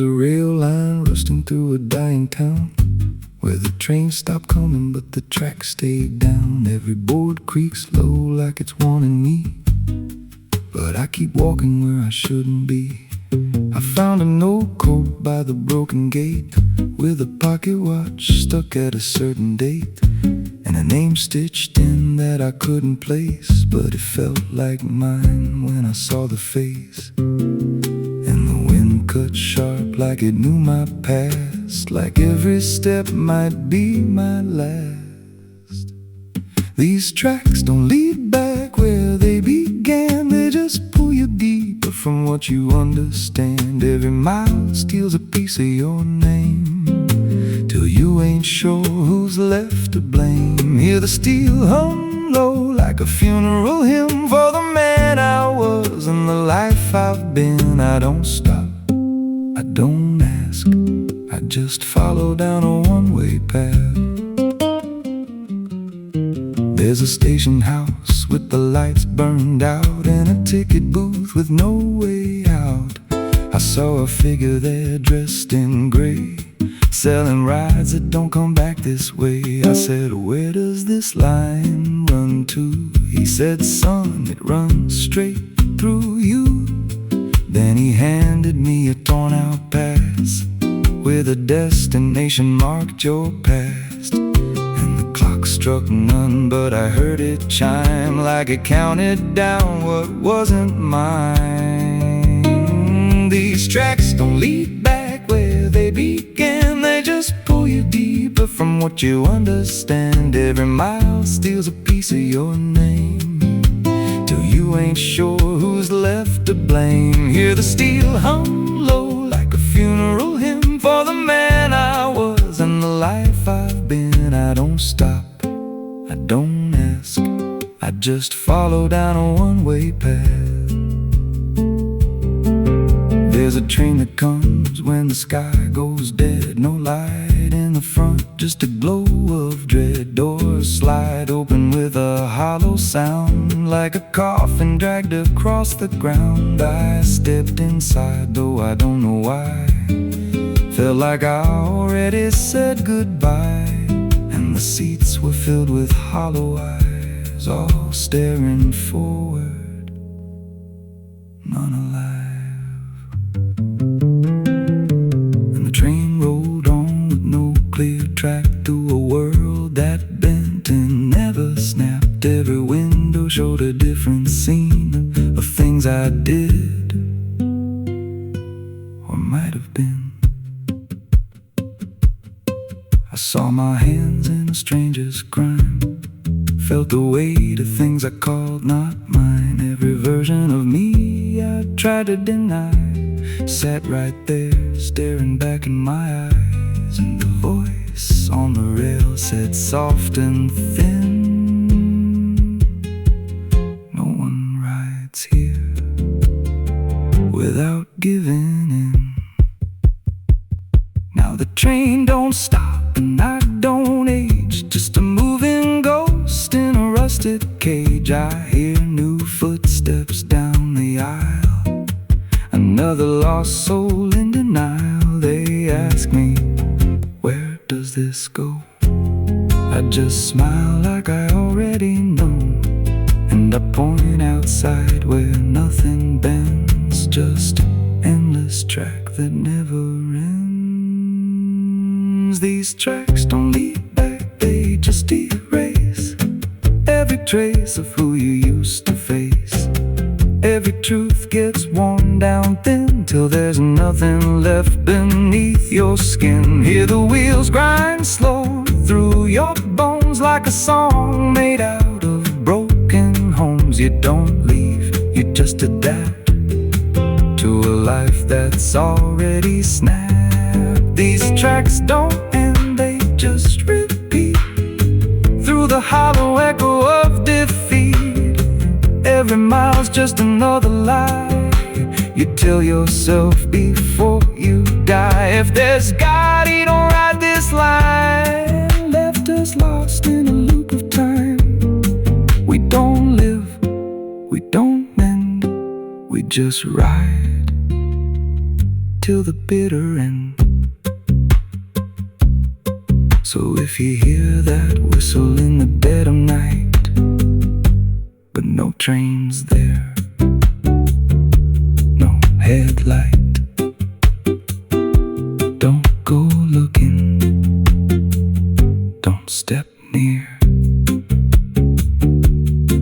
There's a rail line rusting through a dying town, where the trains stop coming but the tracks stay down. Every board creaks low like it's warning me, but I keep walking where I shouldn't be. I found an old coat by the broken gate, with a pocket watch stuck at a certain date, and a name stitched in that I couldn't place, but it felt like mine when I saw the face. And the wind cut sharp like it knew my past, like every step might be my last. These tracks don't lead back where they began, they just pull you deeper from what you understand. Every mile steals a piece of your name, till you ain't sure who's left to blame. Hear the steel hum low like a funeral hymn for the man I was and the life I've been. I don't stop, I don't ask, I just follow down a one-way path. There's a station house with the lights burned out, and a ticket booth with no way out. I saw a figure there dressed in gray, selling rides that don't come back this way. I said, where does this line run to? He said, son, it runs straight through you. Then he handed me a torn out pass, with a destination marked your past. And the clock struck none, but I heard it chime like it counted down what wasn't mine. These tracks don't lead back where they began, they just pull you deeper from what you understand. Every mile steals a piece of your name, till you ain't sure who's left to blame. Hear the steel hum low like a funeral hymn for the man I was and the life I've been. I don't stop, I don't ask, I just follow down a one-way path. There's a train that comes when the sky goes dead, no light in the front, just a glow of dread. Doors slide open with a hollow sound, like a coffin dragged across the ground. I stepped inside, though I don't know why, felt like I already said goodbye. And the seats were filled with hollow eyes, all staring forward, none alive. And the train rolled on with no clear track, through a world that bent and never snapped. Every window showed a different scene of things I did or might have been. I saw my hands in a stranger's crime, felt the weight of things I called not mine. Every version of me I tried to deny sat right there, staring back in my eyes. And the voice on the rail said soft and thin, no one rides here without giving in. Now the train don't stop and I don't age, just a moving ghost in a rusted cage. I hear new footsteps down the aisle, another lost soul in denial. They ask me, where does this go? I just smile like I already know, and I point outside where nothing bends, just an endless track that never ends. These tracks don't lead back, they just erase every trace of who you used to face. Every truth gets worn down thin, till there's nothing left beneath your skin. Hear the wheels grind slow through your bones, like a song made out of broken homes. You don't leave, you just adapt to a life that's already snapped. These tracks don't end, they just repeat through the hollow echo of defeat. Every mile's just another lie you tell yourself before you die. If there's God, he don't ride this line, left us lost in a loop of time. We don't live, we don't mend, we just ride till the bitter end. So if you hear that whistle in the dead of night, but no train's there, no headlight, don't go looking, don't step near,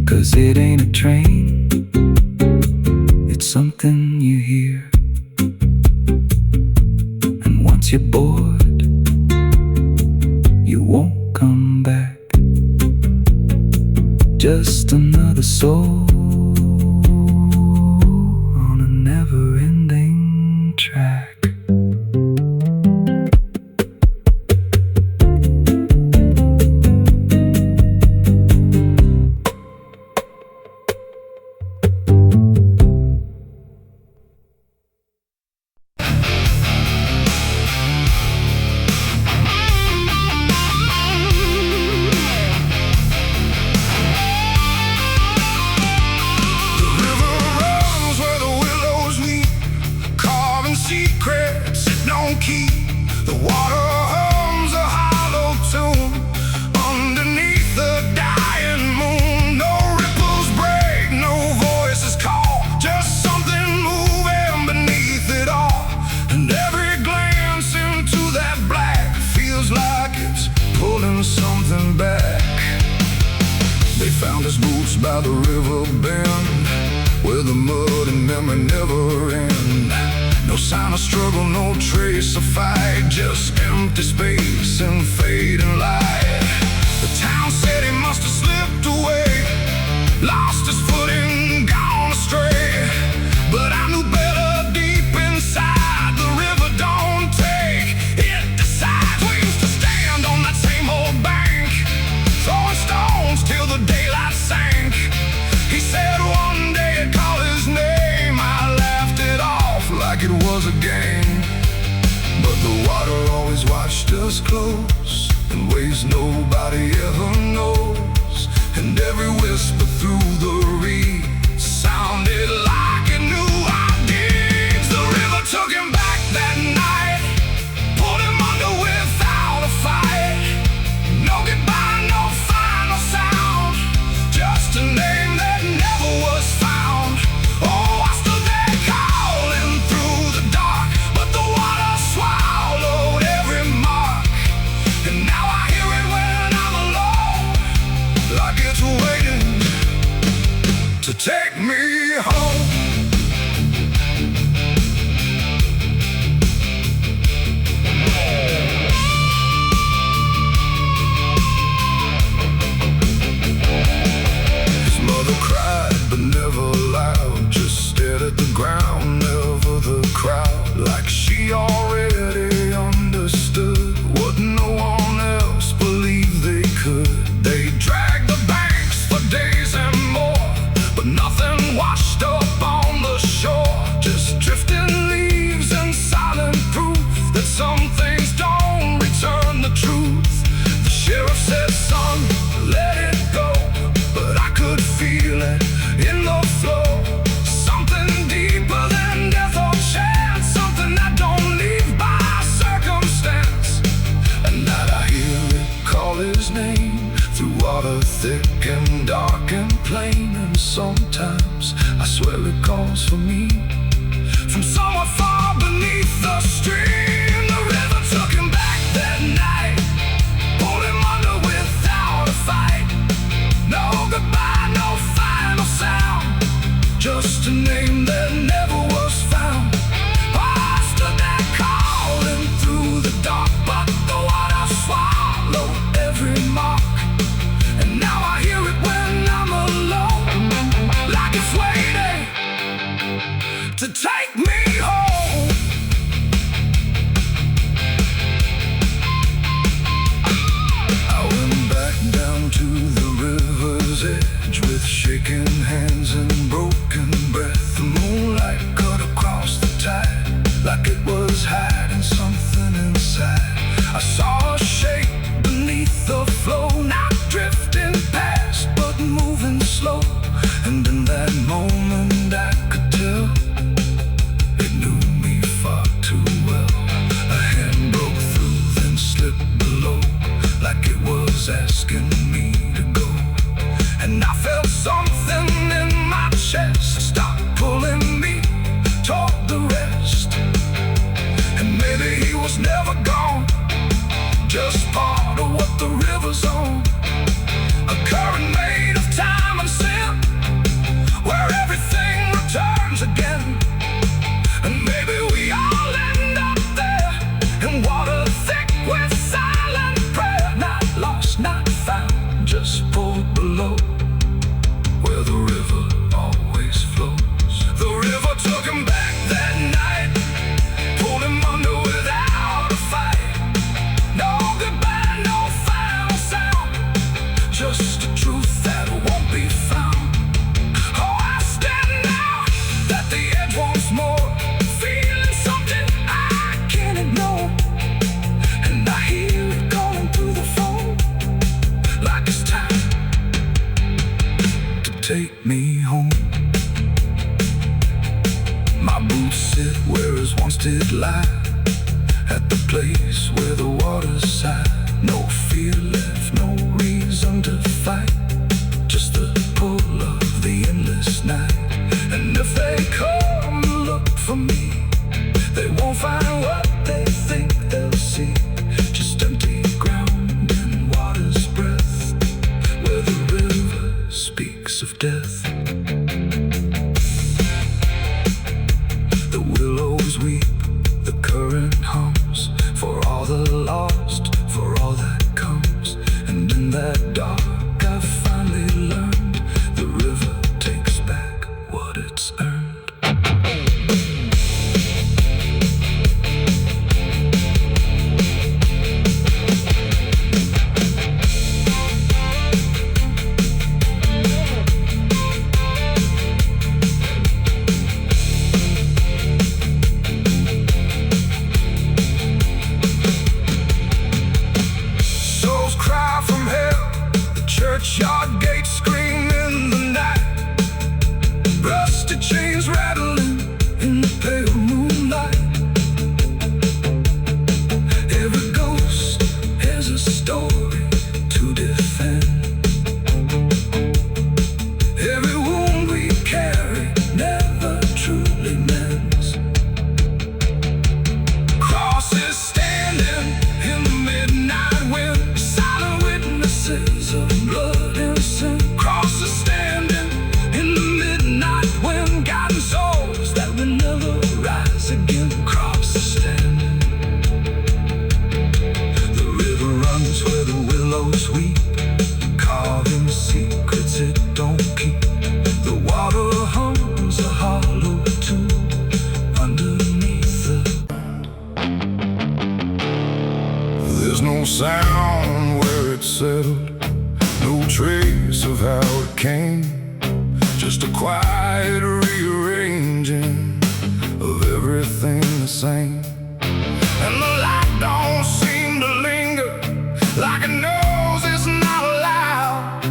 'cause it ain't a train, it's something you hear. And once you're bored, you won't come back. Just another soul on a never-ending track. The water hums a hollow tune underneath the dying moon. No ripples break, no voices call, just something moving beneath it all. And every glance into that black feels like it's pulling something back. They found his boots by the river bend, where the mud and memory never end. No sign of struggle, no trace of fight, just empty space and fading light. The town said he must have slipped away, lost his footing, gone astray. But I knew better deep inside, the river don't take, it decides. We used to stand on that same old bank, throwing stones till the daylight sank. He said one day I'd call his name, I laughed it off like it was a game. But the water always watched us close, in ways nobody ever knows. And every whisper through the reeds sounded like it knew our deeds. The river took him back that night, pulled him under without a fight. No goodbye, no final sound, just a name that never was found. Oh, I stood there calling through the dark, but the water swallowed every mark. And now I hear it when I'm alone, like it's waiting to take me home. His mother cried, but never loud, just stared at the ground, never the crowd. Like she already understood what no one else believed they could. They dragged the banks for days and more, but nothing washed up on the shore. Just drifting leaves and silent proof that some things don't return the truth. The sheriff said, son, let it go, but I could feel it in the flow. Something deeper than death or chance, something that don't leave by circumstance. And that I hear it call his name through water thick and dark and plain. And sometimes I swear it calls for me from somewhere far beneath the stream. The river took him back that night, pulled him under without a fight. No goodbye, no final sound, just a name that never was found. I stood there calling through the dark, but the water swallowed every mark. And now I hear it's never gone, just part of what the river's on. A current made of time and sin, where everything returns again. And maybe we all end up there, in water thick with silent prayer. Not lost, not found, just pulled below, where the river always flows. The river took him back that night, pulled him under without a fight. No goodbye, no final sound, just a truth that won't be found. Oh, I stand now at the edge once more, feeling something I can't ignore. And I hear it calling through the phone, like it's time to take me home. My boots sit where his once did lie, at the place where the water sighed. No fear left, no reason to fight, just the pull of the endless night. And if they come to look for me, they won't find what they think they'll see, just empty ground and water's breath, where the river speaks of death. The willows weep, the current hums, for all the lost, for all that comes. And in that dark I finally learned, the river takes back what it's earned. Souls cry from hell, the churchyard gates scream in the night. Rusted chains rattling in the pale moonlight. Every ghost has a story to defend. Every wound we carry never truly mends. Crosses standing in the midnight wind, silent witnesses of blood and sin. Crosses standing in the midnight wind, guiding souls that will never rise again. Crosses standing. The river runs where the willows weep, carving secrets it don't keep. The water hums a hollow tune underneath the. There's no sound where it settled, no trace of how it came, just a quiet rearranging of everything the same. And the light don't seem to linger, like it knows it's not allowed.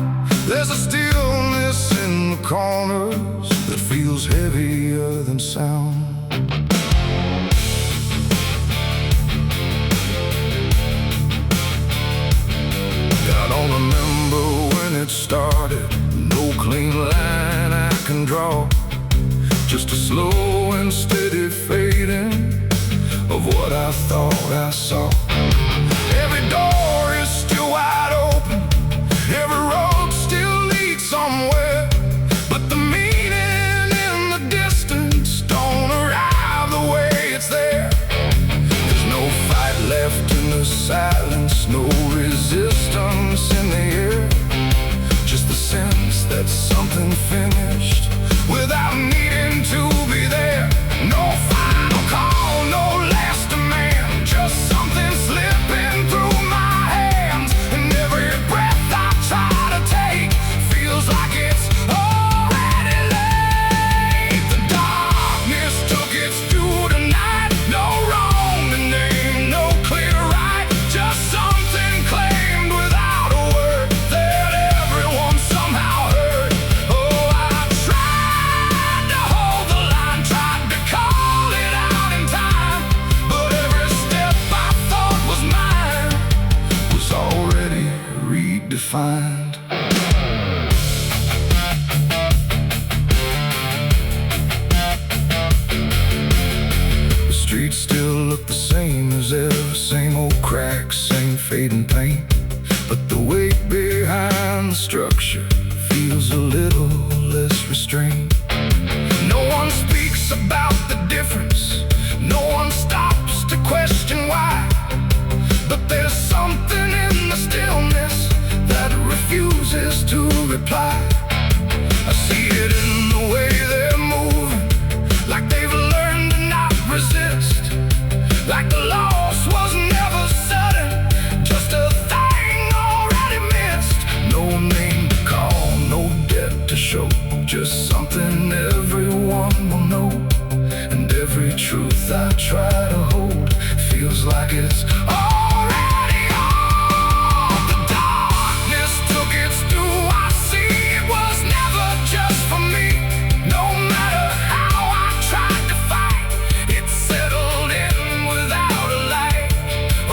There's a stillness in the corners that feels heavier than sound. I don't remember when it started, no clean line I can draw, just a slow and steady fading of what I thought I saw. Every door is still wide open, every road still leads somewhere, but the meaning in the distance don't arrive the way it's there. There's no fight left in the silence, no resistance in the air, just the sense that something finished without needing to be there. No final call, no last demand, just something slipping through my hands. And every breath I try to take feels like it's already late. The darkness took its due tonight, no wrong to name, no clear right, just something claimed without a word that everyone somehow heard. Oh, I tried to hold the line, tried to call it out in time, but every step I thought was mine was already redefined. The streets still look the same as ever, fading paint, but the weight behind the structure feels a little less restrained. No one speaks about the difference, no one stops to question why. But there's something in the stillness that refuses to reply. I see it in the way they're moving, like they've learned to not resist, like the loss was never sudden, just a thing already missed. No name to call, no debt to show, just something everyone will know. And every truth I try to hold feels like it's already on. The darkness took its due. I see it was never just for me. No matter how I tried to fight, it settled in without a light.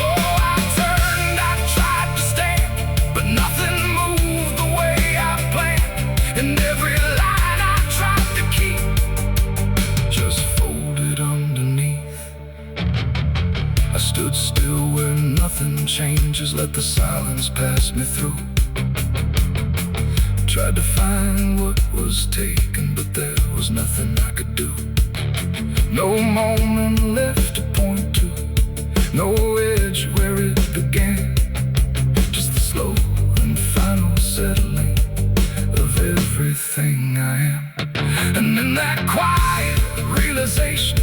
Oh, I turned, I tried to stand, but nothing moved the way I planned. And every line I tried to keep just folded underneath. I stood still where nothing changes, let the silence pass me through. Tried to find what was taken, but there was nothing I could do. No moment left to point to, no edge where it began, just the slow and final settling of everything I am. and in that quiet realization,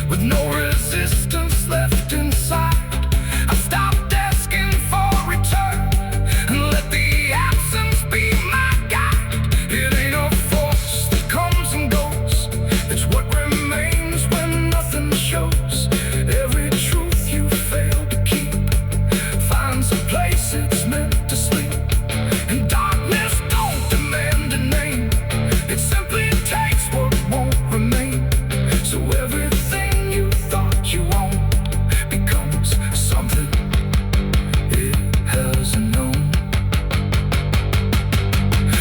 with no resistance left inside, I stopped asking for return and let the absence be my guide. It ain't a force that comes and goes, it's what remains when nothing shows. Every truth you fail to keep finds a place it's meant to sleep. And darkness don't demand a name, it simply takes what won't remain. So everything you thought you owned becomes something it hasn't known.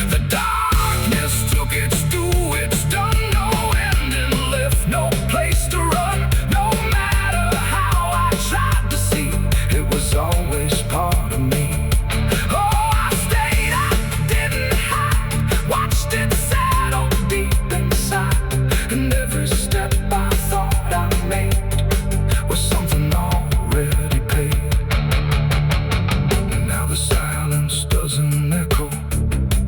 The darkness took its due, it's done, no ending left, no place to run. No matter how I tried to see, it was always part of me. Oh, I stayed, I didn't hide, watched it settle deep inside. And every step I thought I made Was something already paid. And now the silence doesn't echo,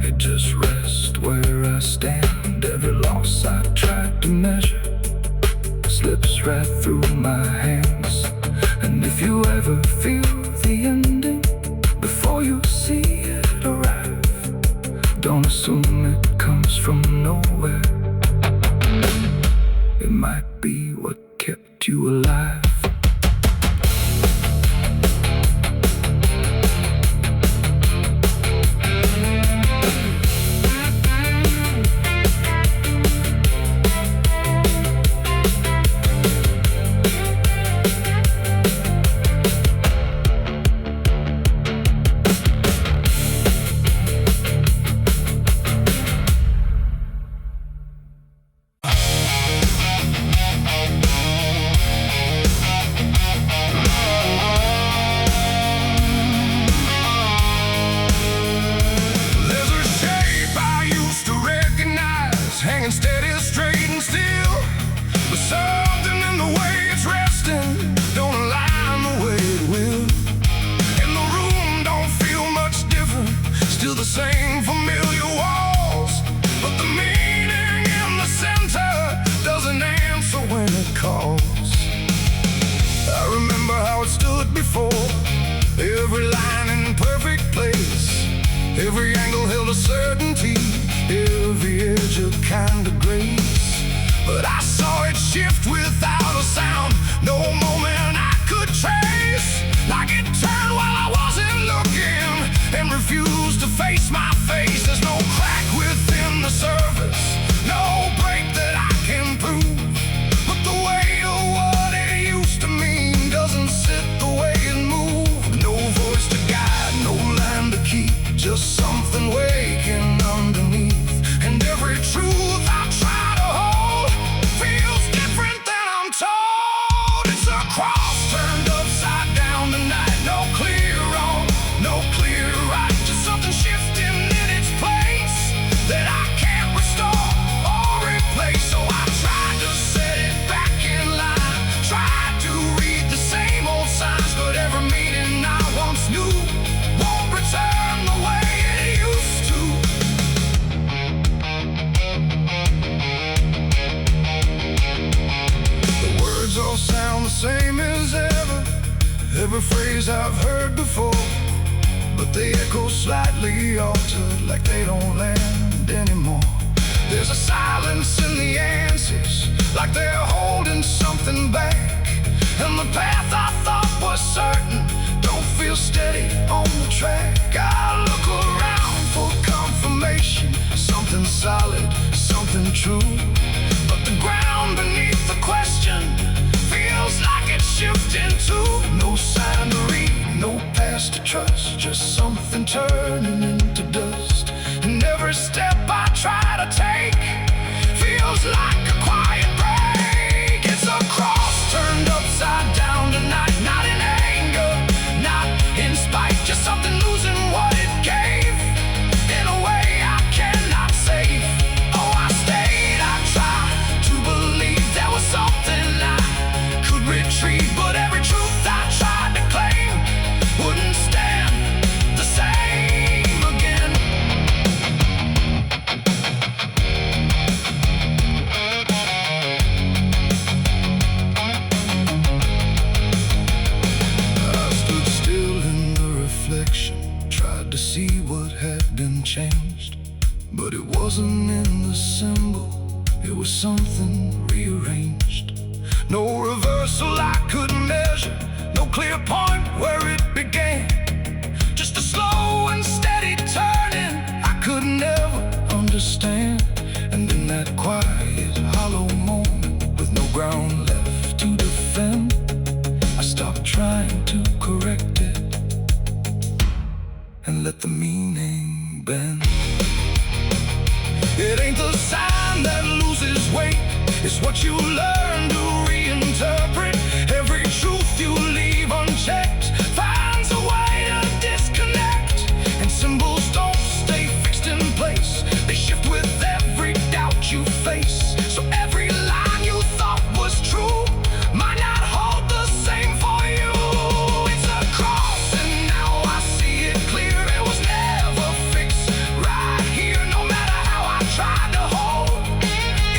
it just rests where I stand. Every loss I tried to measure slips right through my hands. And if you ever feel the ending before you see it arrive, don't assume it comes from nowhere. It might be what kept you alive. There's a shape I used to recognize, hanging steady, straight and still. But something in the way it's resting don't align the way it will. And the room don't feel much different, still the same familiar walls. But the meaning in the center doesn't answer when it calls. I remember how it stood before, every line in perfect place, every angle held a certainty, every edge a kind of grace. But I saw it shift without a sound, no moment I could trace. Like it turned while I wasn't looking and refused to face my face. There's no crack within the surface, no break that I can prove. But the weight of what it used to mean doesn't sit the way it moved. No voice to guide, no line to keep, just something waking underneath. And every truth I try to hold feels different than I'm every phrase I've heard before, but they echo slightly altered, like they don't land anymore. There's a silence in the answers, like they're holding something back. And the path I thought was certain don't feel steady on the track. I look around for confirmation, something solid, something true, but the ground beneath the question feels like it's shifting too. No sign to read, no past to trust, just something turning into dust. And every step I try to take feels like a quiet break. It's a cross turned upside down tonight, not in anger, not in spite, just something losing what it gave in a way I cannot save. Oh, I stayed, I tried to believe there was something I could retrieve, but every truth I tried to claim wouldn't stand the same again. I stood still in the reflection, tried to see what had been changed, but it wasn't in the symbol, it was something rearranged. No reversal I could measure, no clear point where it began, just a slow and steady turning I could never understand. And in that quiet, hollow moment, with no ground left to defend, I stopped trying to correct it and let the meaning bend. It ain't the sign that loses weight, it's what you learn to reinterpret. Every truth you leave unchecked finds a way to disconnect, and symbols don't stay fixed in place, they shift with every doubt you face. So every line you thought was true might not hold the same for you. It's a cross and now I see it clear, it was never fixed right here. No matter how I tried to hold,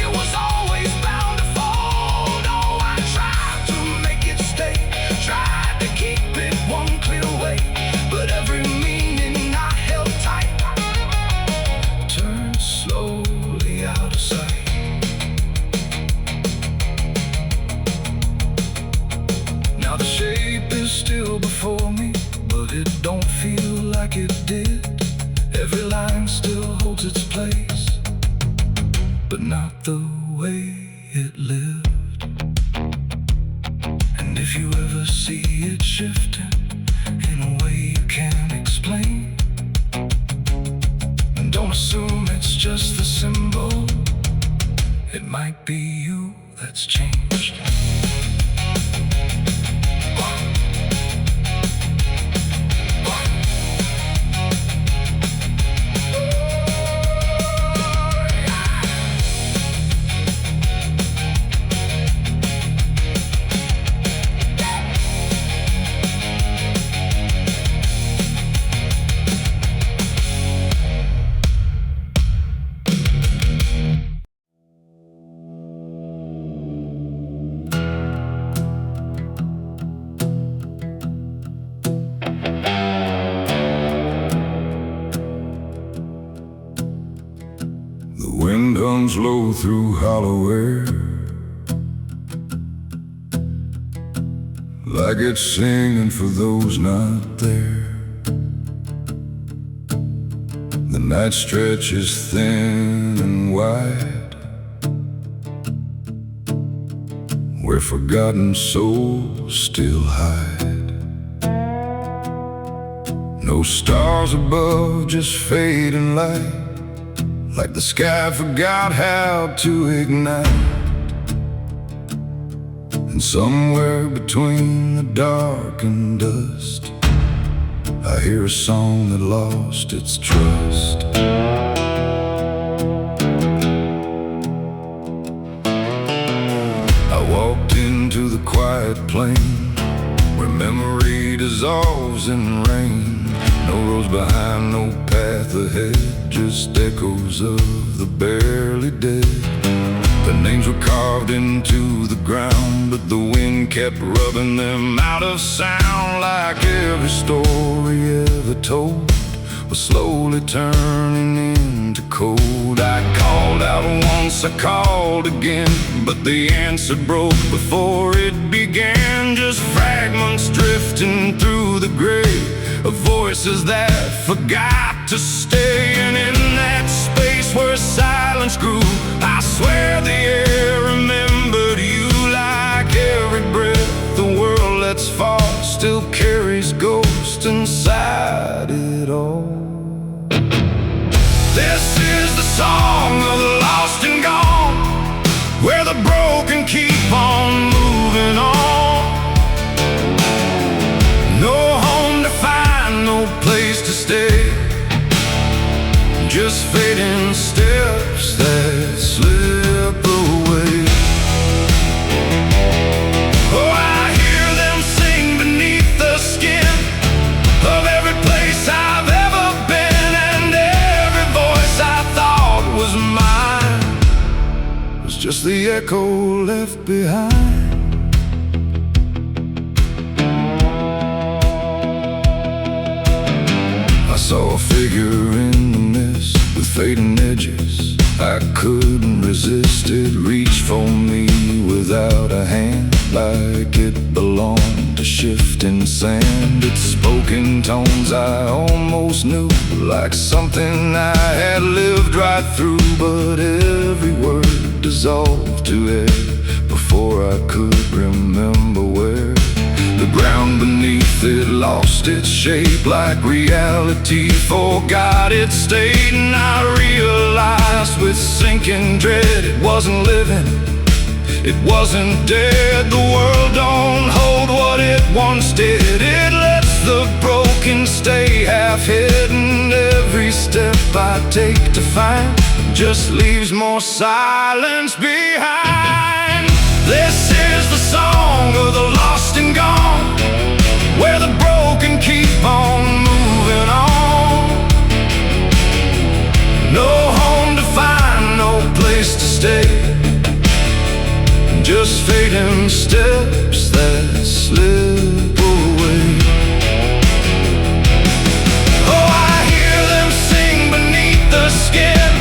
it was always bound to fold. Oh, I tried to make it stay, tried to keep it one clear way, but every meaning I held tight turned slowly out of sight. Now the shape is still before me, but it don't feel like it did. Every line still holds its place, but not the way it lived. And if you ever see it shifting in a way you can't explain, then don't assume it's just the symbol, it might be you that's changed. The wind hums low through hollow air, like it's singing for those not there. The night stretches thin and wide, where forgotten souls still hide. No stars above, just fading light, like the sky forgot how to ignite. And somewhere between the dark and dust, I hear a song that lost its trust. I walked into the quiet plain, where memory dissolves in rain. No roads behind, no path ahead, just echoes of the barely dead. The names were carved into the ground, but the wind kept rubbing them out of sound. Like every story ever told was slowly turning into code. I called out once, I called again, but the answer broke before it began. Just fragments drifting through the grave of voices that forgot to stay. And in that space where silence grew, I swear the air remembered you. Like every breath the world lets fall still carries ghosts inside it all. This is the song of the lost and gone, where the broken keep on moving on. No home to find, no place to stay, just fading steps that slip away. Oh, I hear them sing beneath the skin of every place I've ever been, and every voice I thought was mine was just the echo left behind. I saw a figure in the mist with fading edges. I couldn't resist it, reached for me without a hand, like it belonged to shifting sand. It spoke in tones I almost knew, like something I had lived right through. But every word dissolved to air before I could remember where. The ground beneath it lost its shape, like reality forgot its state. And I realized with sinking dread, it wasn't living, it wasn't dead. The world don't hold what it once did. It lets the broken stay half hidden. Every step I take to find just leaves more silence behind. This is the song of the lost and gone, where the broken keep on moving on. No home to find, no place to stay, just fading steps that slip away. Oh, I hear them sing beneath the skin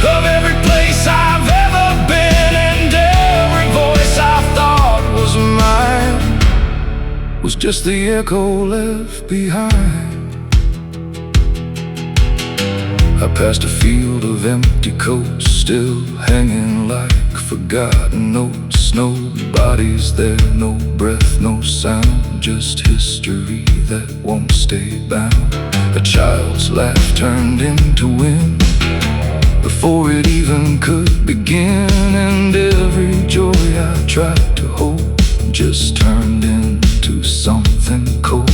of every place I've ever been, and every voice I thought was mine was just the echo left behind. I passed a field of empty coats, still hanging like forgotten notes. No bodies there, no breath, no sound, just history that won't stay bound. A child's laugh turned into wind before it even could begin, and every joy I tried to hold just turned into something cold.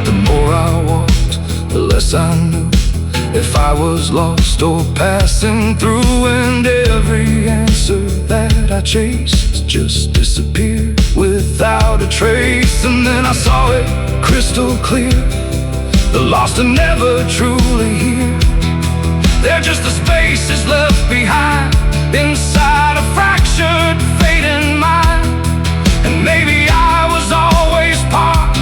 The more I walked, the less I knew if I was lost or passing through, and every answer that I chased just disappeared without a trace. And then I saw it crystal clear, the lost are never truly here. They're just the spaces left behind inside a fractured, fading mind. And maybe I was always part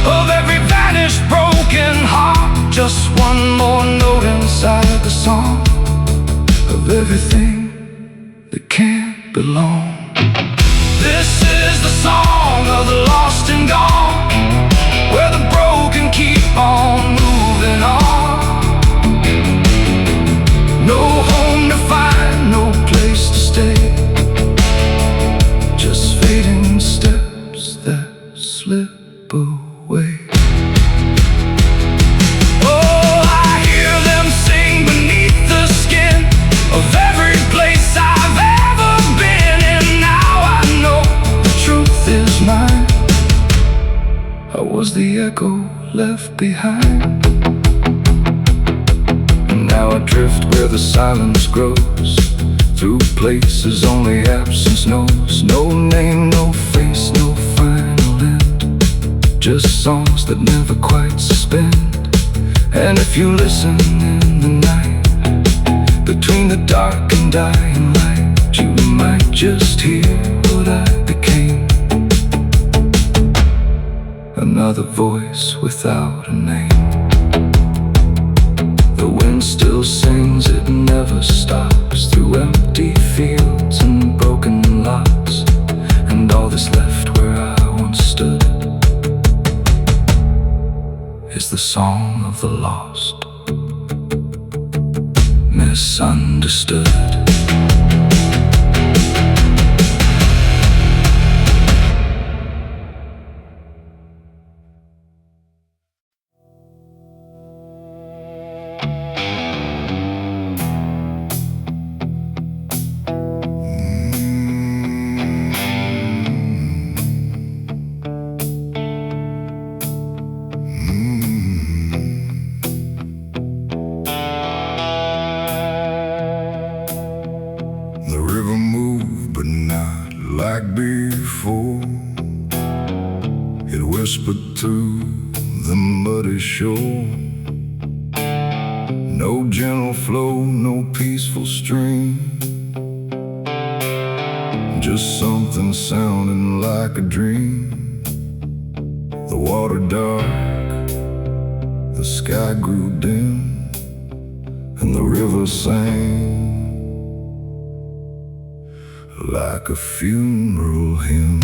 of every vanished, broken heart, just one more note inside the song of everything that can't belong. This is the song of the lost and gone, where the broken keep on moving on. No home to find, no place to stay, just fading steps that slip away. Oh, I hear them sing beneath the skin of every place I've ever been, and now I know the truth is mine. I was the echo left behind. Now I drift where the silence grows, through places only absence knows. No name, no face, no final end, just songs that never quite suspend. And if you listen in the night, between the dark and dying light, you just hear what I became. Another voice without a name. The wind still sings, it never stops, through empty fields and broken lots, and all that's left where I once stood is the song of the lost, misunderstood. Like before, it whispered through the muddy shore. No gentle flow, no peaceful stream, just something sounding like a dream. The water dark, the sky grew dim, and the river sang like a funeral hymn.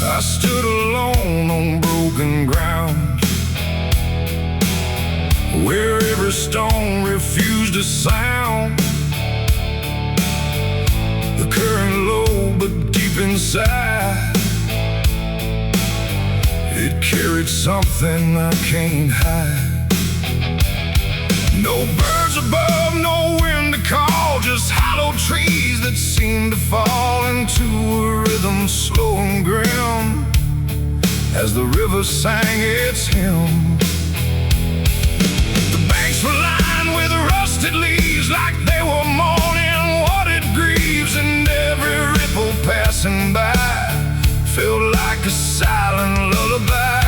I stood alone on broken ground, where every stone refused a sound. The current low but deep inside, it carried something I can't hide. No birds above, no wind to call, just hollow trees that seem to fall into a rhythm slow and grim as the river sang its hymn. The banks were lined with rusted leaves like they were mourning what it grieves, and every ripple passing by felt like a silent lullaby.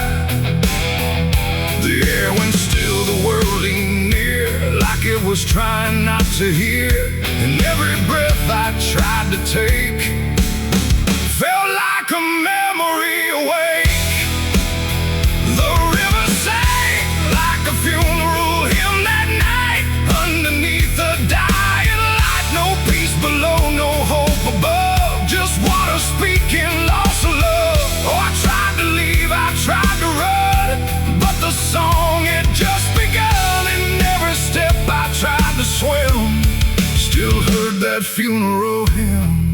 The air went still, the world leaned near, like it was trying not to hear. And every breath I tried to take felt like a memory awake. The river sang like a funeral hymn that night, underneath the dying light. No peace below, no hope above, just water speaking loss of love. Oh, I tried to leave, I tried to run, but the song had just begun, and every step I tried to swim still heard that funeral hymn.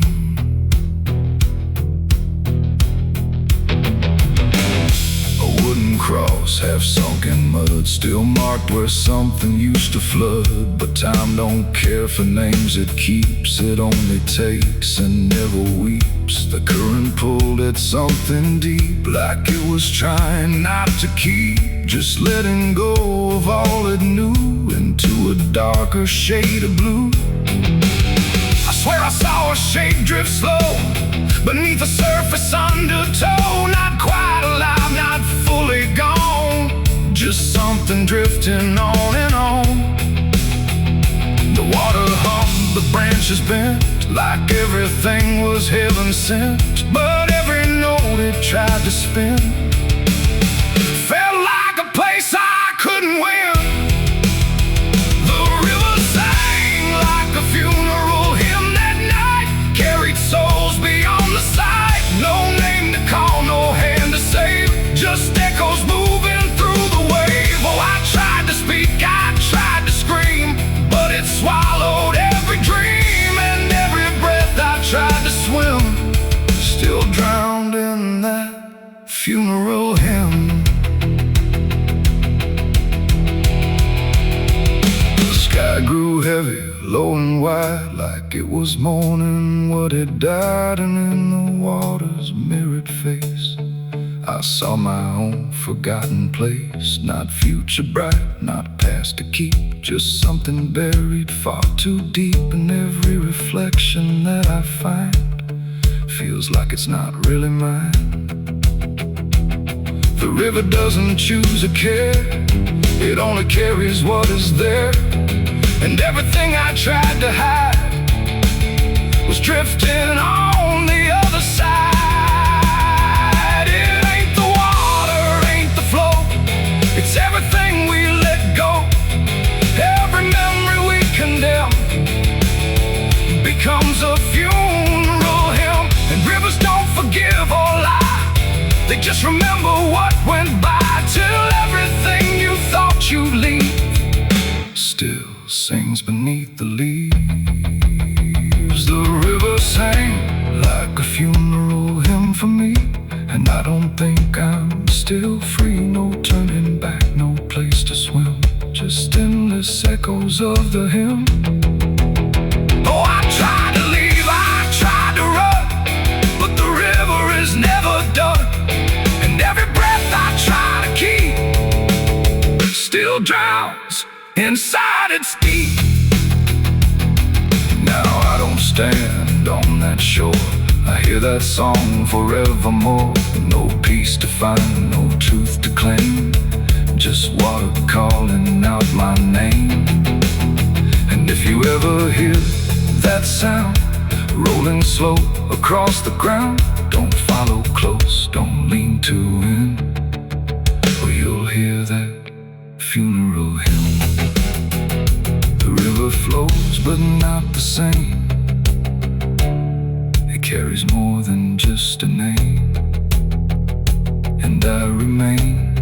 A wooden cross, half sunk in mud, still marked where something used to flood. But time don't care for names it keeps, it only takes and never weeps. The current pulled at something deep, like it was trying not to keep, just letting go of all it knew into a darker shade of blue. I swear I saw a shape drift slow beneath the surface undertow, not quite alive, not fully gone, just something drifting on and on. The water hummed, the branches bent, like everything was heaven sent, but every note it tried to spin felt like a place I couldn't win. The river sang like a funeral hymn that night, carried souls beyond the sight. No name to call, no hand to save, just echoes moving through the wave. Oh, I tried to speak, I tried to scream, but it swallowed every dream, and every breath I tried to swim still drowned in that funeral hymn. The sky grew heavy, low and wide, like it was mourning what had died, and in the water's mirrored face I saw my own forgotten place. Not future bright, not past to keep, just something buried far too deep. And every reflection that I find feels like it's not really mine. The river doesn't choose or care, it only carries what is there. And everything I tried to hide was drifting on the other side. It ain't the water, ain't the flow, it's everything we let go. Every memory we condemn becomes a funeral hymn. And rivers don't forgive or lie, they just remember what went by, till everything you thought you'd leave still sings beneath the leaves. The river sang like a funeral hymn for me, and I don't think I'm still free. No turning back, no place to swim, just endless echoes of the hymn. Oh, I tried to leave, I tried to run, but the river is never done. And every breath I try to keep still drowns inside its deep. Now I don't stand on that shore, I hear that song forevermore. No peace to find, no truth to claim, just water calling out my name. And if you ever hear that sound rolling slow across the ground, don't follow close, don't lean too in, or you'll hear that funeral hymn. The river flows but not the same, it carries more than just a name. And I remain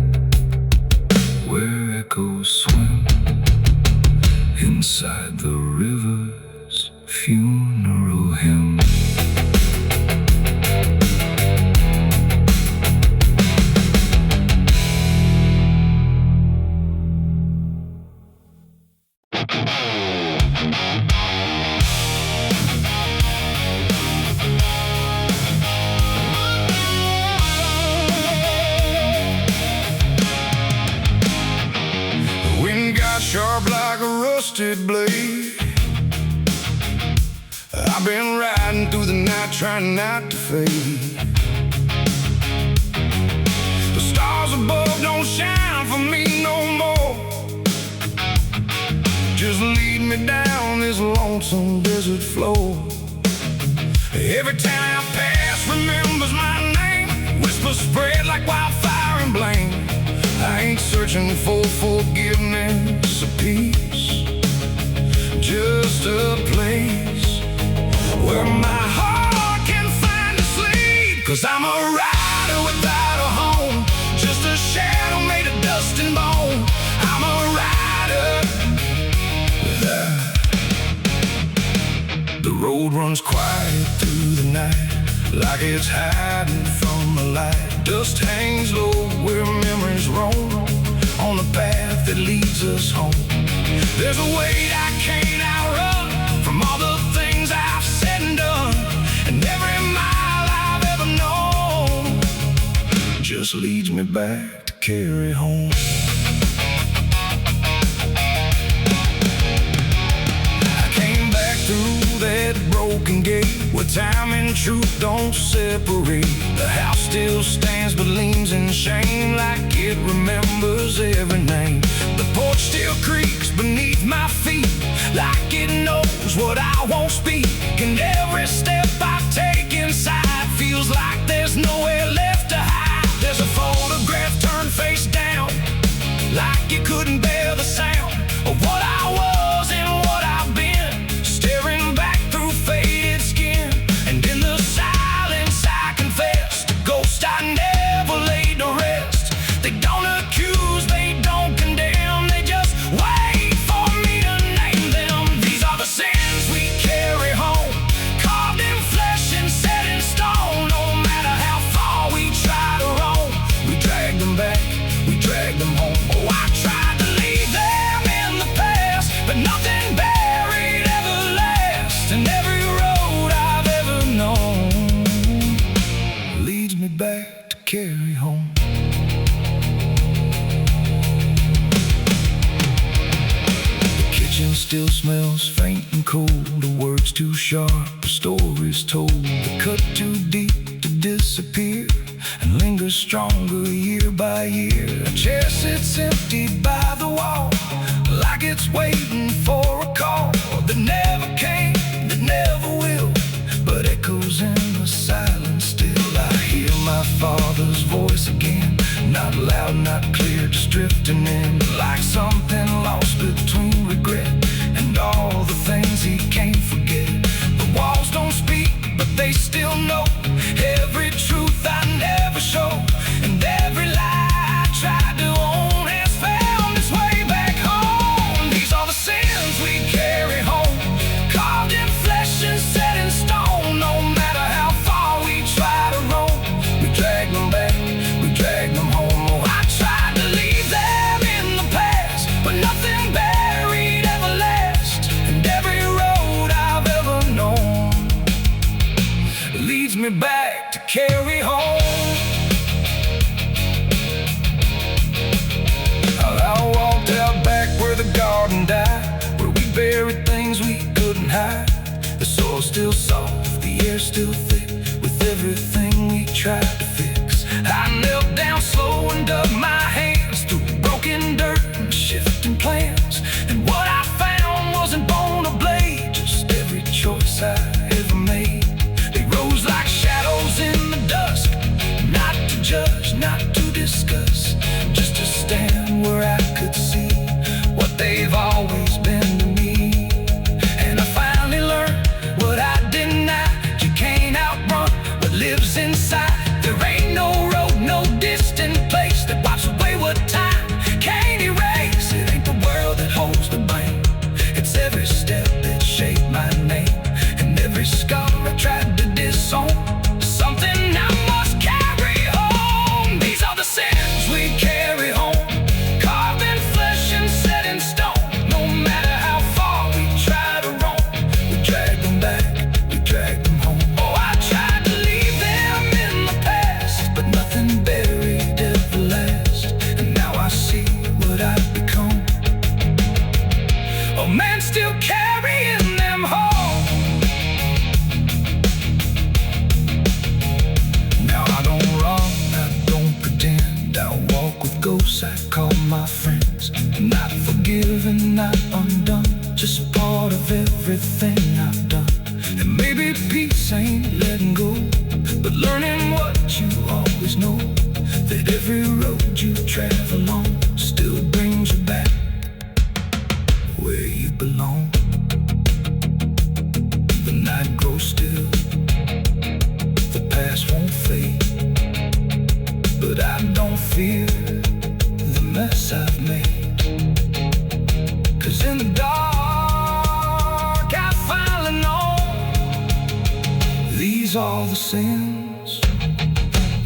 where echoes swim inside the river's funeral hymn. Sharp like a rusted blade, I've been riding through the night trying not to fade. The stars above don't shine for me no more, just lead me down this lonesome desert floor. Every town I pass remembers my name, whispers spread like wildfire and blame. I ain't searching for forgiveness or peace, just a place where my heart can find a sleep. 'Cause I'm a rider without a home, just a shadow made of dust and bone. I'm a rider. The road runs quiet through the night, like it's hiding from the light. Dust hangs low where memories roam, on the path that leads us home. There's a weight I can't outrun, from all the things I've said and done. And every mile I've ever known just leads me back to carry home. I came back through that broken gate, where time and truth don't separate. The house still stands but leans in shame, like it remembers every name. The porch still creaks beneath my feet, like it knows what I won't speak. And every step I take inside feels like there's nowhere left to hide. There's a photograph turned face down, like it couldn't bear the sound of what I was and what I've been, staring back through faded skin. And in the silence I confess, the ghost I never laid to rest. They don't accuse, they don't condemn, they just wait for me to name them. These are the sins we carry home, carved in flesh and set in stone. No matter how far we try to roam, we drag them back, we drag them home. Oh, I tried to leave them in the past, but nothing buried ever lasts. And every road I've ever known leads me back to carry home. The kitchen still smells faint and cold, the words too sharp, the stories told, the cut too deep. to disappear and linger stronger year by year. A chair sits empty by the wall, like it's waiting for a call that never came, that never will, but echoes in the silence still. I hear my father's voice again, not loud, not clear, just drifting in, like something lost between regret and all the things he can't forget. The walls don't speak, but they still know every truth I never show, and every lie I tried to own has found its way back home. These are the sins we carry home, carved in flesh and set in stone. No matter how far we try to roam, we drag them back, we drag them home. Oh, I tried to leave them in the past, but nothing buried ever lasts, and every road I've ever known leads me back to carry home. I walked out back where the garden died, where we buried things we couldn't hide. The soil's still soft, the air's still thick, with everything we tried to fix. I knelt down slow and dug my hands through broken dirt and shifting plans, and what I found wasn't bone or blade, just every choice I ever made. They rose like shadows in the dusk, not to judge, not to discuss, just to stand where I could see what they've always been to me. And I finally learned what I denied: you can't outrun what lives inside. There ain't no road, no distant place that wipes away what time can't erase. It ain't the world that holds the blame, it's every step that shaped my name, and every scar I tried to disown, something I must carry home. These are the sins we carry home, carved in flesh and set in stone. No matter how far we try to roam, we drag them back, we drag them home. Oh, I tried to leave them in the past, but nothing buried ever lasts, and now I see what I've become. Oh man, still carrying them home. Now I don't run, I don't pretend, I walk with ghosts I call my friends. Not forgiven, not undone, just part of everything I've done. And maybe peace ain't letting go, but learning what you always know, that every road you travel on still brings you back where you belong. The night grows still, the past won't fade, but I don't fear the mess I've made. 'Cause in the dark I finally know these are the sins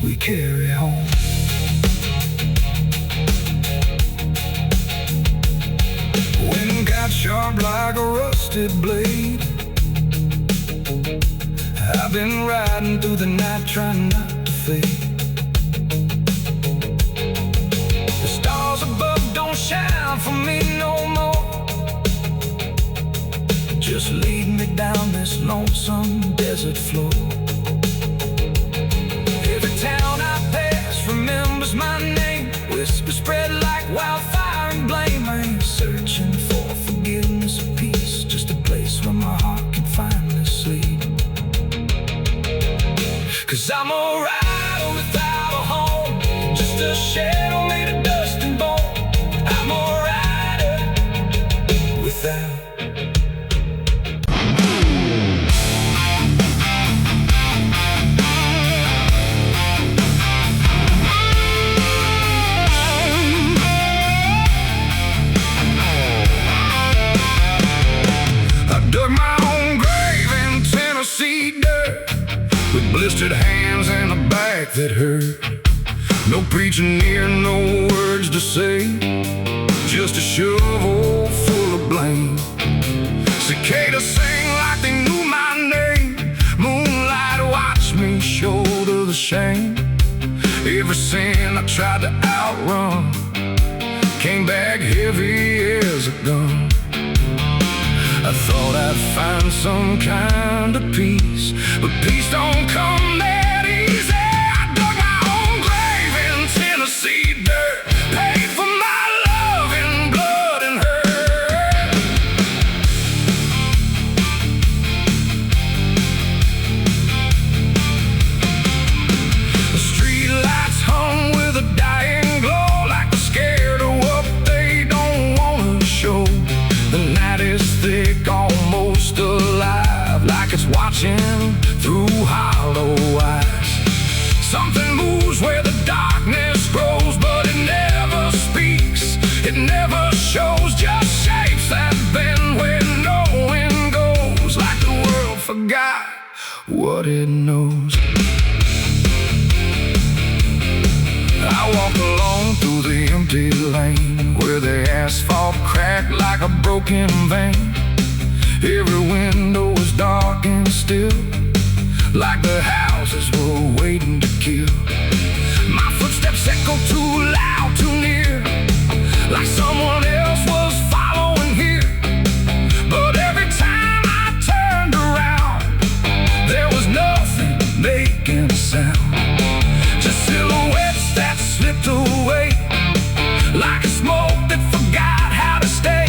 we carry home. Wind got sharp like a rusted blade, I've been riding through the night trying not to fade. The stars above don't shine for me no more, just lead me down this lonesome desert floor. Every town I pass remembers my name, whispers spread like wildfire and blame. I ain't searching for forgiveness or peace, just a place where my heart can finally sleep. 'Cause I'm alright without a home, just a shadow made of dust and bone. I'm alright without. I dug my own grave in Tennessee dirt, with blistered hands and a back that hurt. No preaching near, no words to say, just a shovel full of blame. Cicadas sing like they knew my name, moonlight watched me shoulder the shame. Every sin I tried to outrun came back heavy as a gun. I thought I'd find some kind of peace, but peace don't come that easy. night is thick, almost alive, like it's watching through hollow eyes. Something moves where the darkness grows, but it never speaks, it never shows, just shapes that bend where no wind goes, like the world forgot what it knows. I walk along through the empty lane, where the asphalt cracked like a broken vein. Every window was dark and still, like the houses were waiting to kill. My footsteps echo too loud, too near, like someone else was following here. But every time I turned around, there was nothing making a sound, just silhouettes that slipped away, like a smoke that forgot how to stay.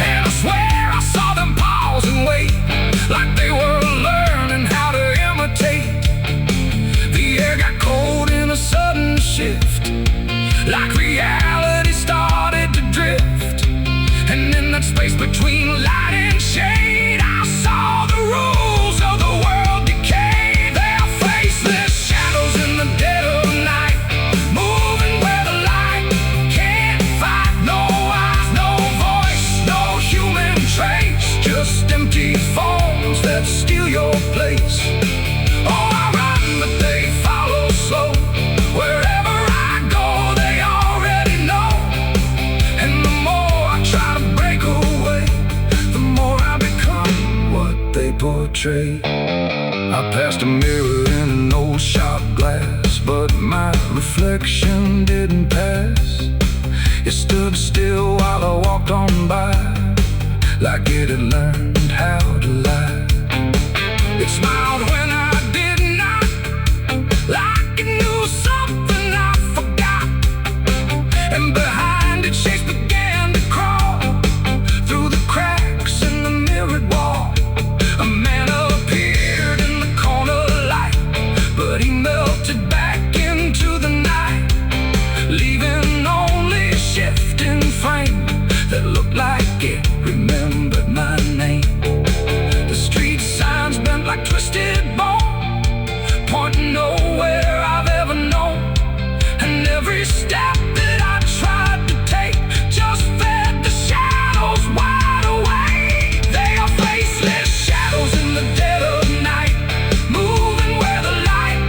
And I swear I saw them pause and wait, like they were learning how to imitate. The air got cold in a sudden shift, like reality started to drift. And in that space between light and shade, I saw the rules of the world decay. They are faceless shadows in the dead of night, moving where the light can't fight. No eyes, no voice, no human trace, just empty forms that steal your place. Oh, I run, but they follow slow. Wherever I go, they already know. And the more I try to break away, the more I become what they portray. I passed a mirror in an old shop glass, but my reflection didn't pass. It stood still while I walked on by, like it had learned how to lie. It smiled when I did not, like it knew something I forgot. And behind it, shapes began to crawl through the cracks in the mirrored wall. A man appeared in the corner light, but he melted back into the night, leaving only a shifting frame that looked like it remembered my name. The street signs bent like twisted bone, pointing nowhere I've ever known. And every step that I tried to take just fed the shadows wide awake. They are faceless shadows in the dead of night, moving where the light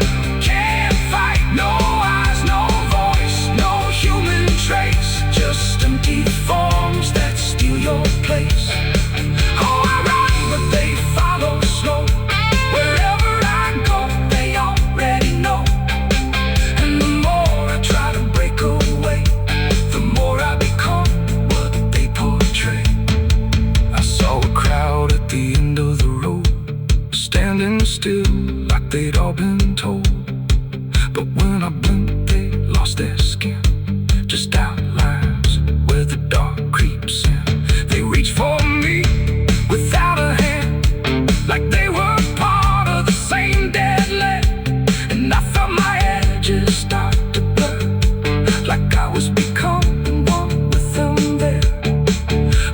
can't fight. No eyes, no voice, no human trace, just empty forms that steal your place. Oh, I run, but they follow slow. Wherever I go, they already know. And the more I try to break away, the more I become what they portray. I saw a crowd at the end of the road, standing still like they'd all been told. But when I blinked, they lost their skin, just outlines where the dark creeps in. They reach for me without a hand, like they were part of the same dead land. And I felt my edges start to blur, like I was becoming one with them there.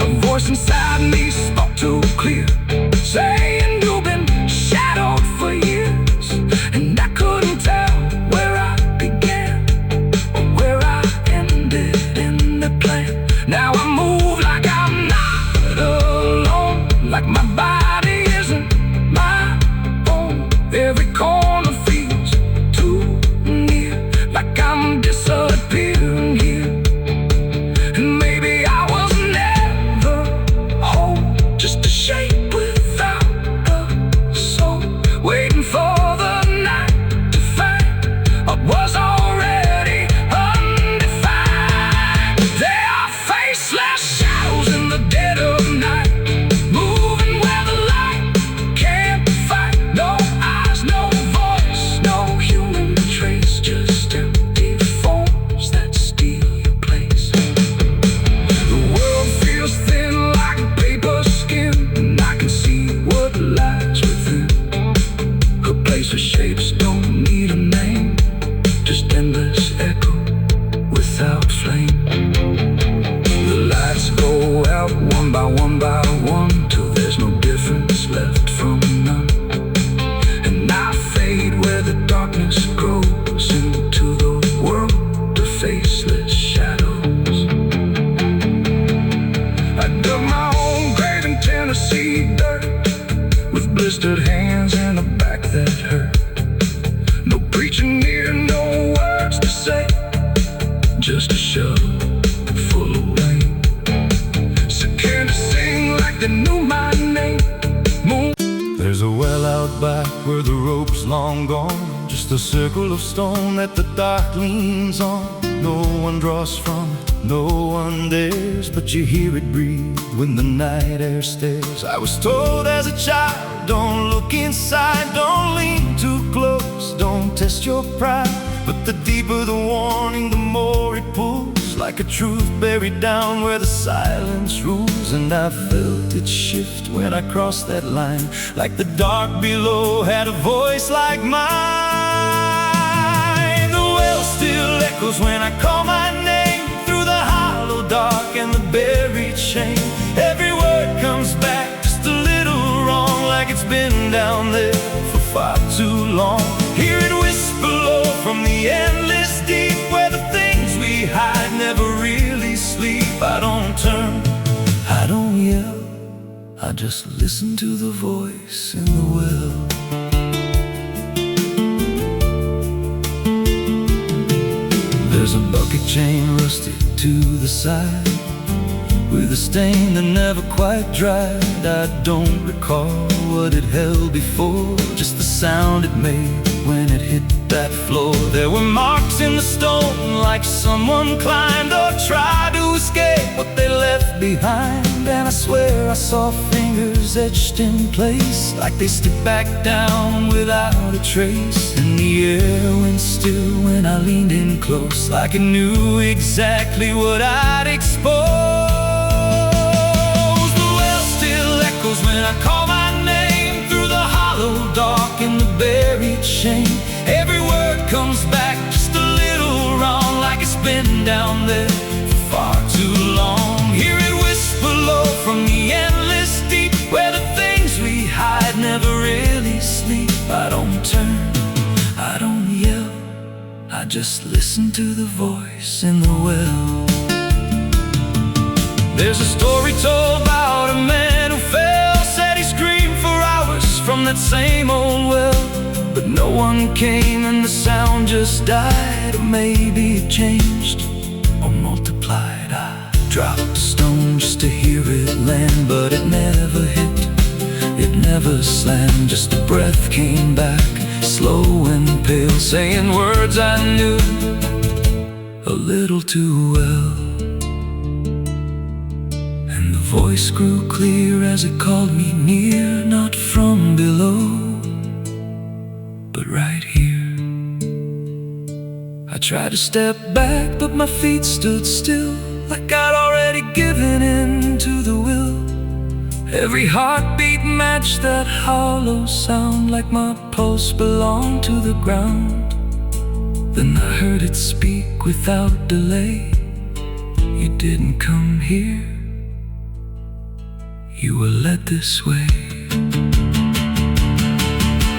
A voice inside me spoke too clear, saying you've been shadowed for years. And I couldn't tell where I began or where I ended in the plan. Now I move like I'm not alone, like my body isn't my own. Every corner feels too near, like I'm disappearing here. And maybe I was never whole, just a shape without a soul, waiting for the night to find what was already undefined. They are faceless shadows in the dead of night, moving where the light can't fight. No eyes, no voice, no human trace, just empty forms that steal your place. The world feels thin like paper skin, and I can see what lies within. A place where shapes don't need a name, just endless echo without flame. The lights go out one by one Tennessee dirt, with blistered hands and a back that hurt. No preaching here, no words to say, just a shovel full of rain. So can't sing like they knew my name. There's a well out back where the rope's long gone, just a circle of stone that the dark leans on. No one draws from it, no one dares, but you hear it breathe when the night air stares. I was told as a child, don't look inside, don't lean too close, don't test your pride. But the deeper the warning, the more it pulls, like a truth buried down where the silence rules. And I felt it shift when I crossed that line, like the dark below had a voice like mine. The well still echoes when I call my name, through the hollow dark and the buried shame. Every word comes back just a little wrong, like it's been down there for far too long. Hear it whisper low from the endless deep, where the things we hide never really sleep. I don't turn, I don't yell, I just listen to the voice in the well. There's a bucket chain rusted to the side, with a stain that never quite dried. I don't recall what it held before, just the sound it made when it hit that floor. There were marks in the stone, like someone climbed or tried to escape what they left behind. And I swear I saw fingers etched in place, like they slipped back down without a trace. And the air went still when I leaned in close, like it knew exactly what I'd expose. The well still echoes when I call my name, through the hollow dark and the buried shame. Every word comes back just a little wrong, like it's been down there for far too long. Hear it whisper low from the endless deep, where the things we hide never really sleep. I don't turn, I don't yell, I just listen to the voice in the well. There's a story told about a man who fell, said he screamed for hours from that same old well, but no one came and the sound just died. Or maybe it changed or multiplied. I dropped a stone just to hear it land, but it never hit, it never slammed. Just a breath came back, slow and pale, saying words I knew a little too well. And the voice grew clear as it called me near, not from below, but right here. I tried to step back, but my feet stood still, like I'd already given in to the will. Every heartbeat matched that hollow sound, like my pulse belonged to the ground. Then I heard it speak without delay. You didn't come here, you were led this way.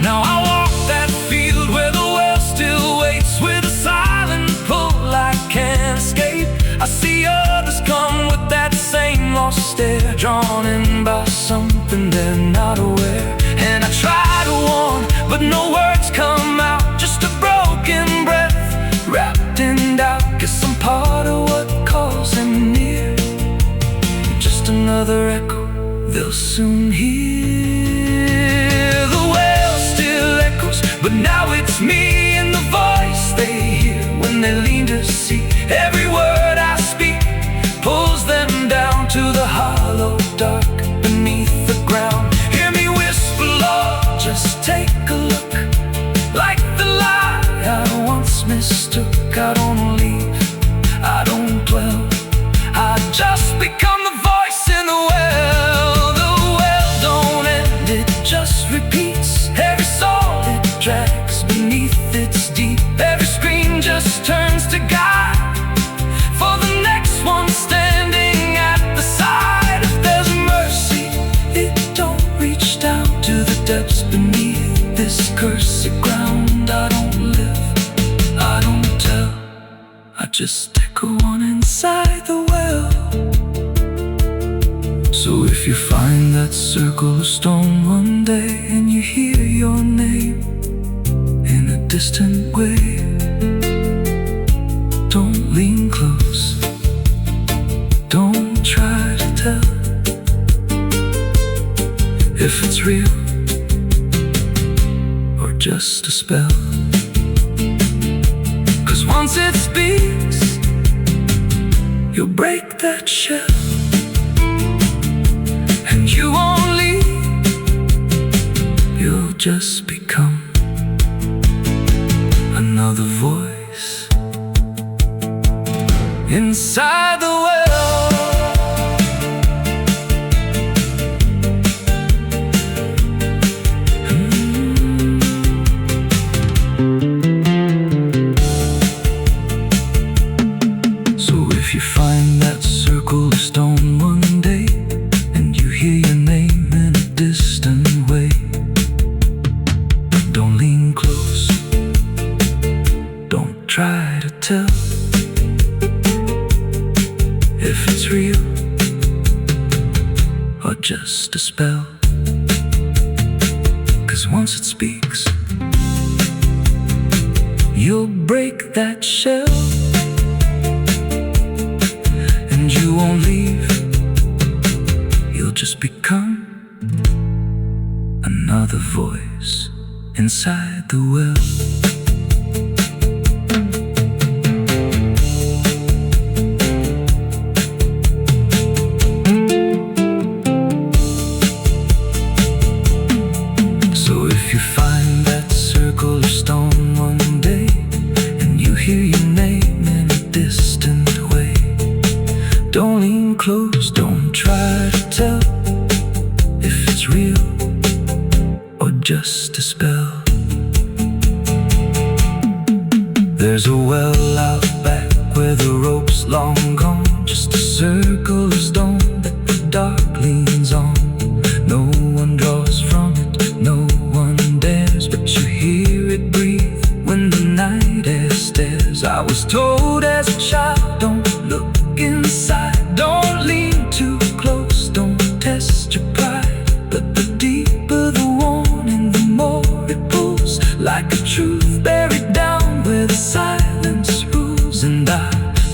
Now I walk that field where the well still waits, with a silent pull I can't escape. I see others come with that same lost stare, drawn in by something they're not aware. And I try to warn, but no words come out, just a broken breath wrapped in doubt. Guess I'm part of what calls them near, just another echo they'll soon hear. The well still echoes, but now it's me and the voice they hear when they lean to see. Every word I speak pulls them down to the hollow dark beneath the ground. Hear me whisper, Lord, just take a look, like the lie I once mistook. I don't leave, I don't dwell, I just become the voice in the well. The well don't end, it just repeats. Every soul it drags beneath its deep, every scream just turns to if you find that circle of stone one day and you hear your name in a distant way, don't lean close, don't try to tell if it's real or just a spell. 'Cause once it speaks, you'll break that shell, and you won't leave, you'll just become another voice inside the well. So if you find that circle of stone one day and you hear your name in a distant way, don't lean close, don't try to tell if it's real or just a spell. 'Cause once it speaks, you'll break that shell, and you won't leave, you'll just become another voice inside the well. So if you find that circle of stone one day and you hear your name in a distant way, don't lean close, don't try to tell if it's real or just a spell. There's a well out back where the rope's long gone, just a circle of stone that the dark leans on. No one draws from it, no one dares, but you hear it breathe when the night air stares. I was told as a child, don't look inside, don't lean too close, don't test your pride. But the deeper the warning, the more it pulls, like a truth buried down where the silence rules. And I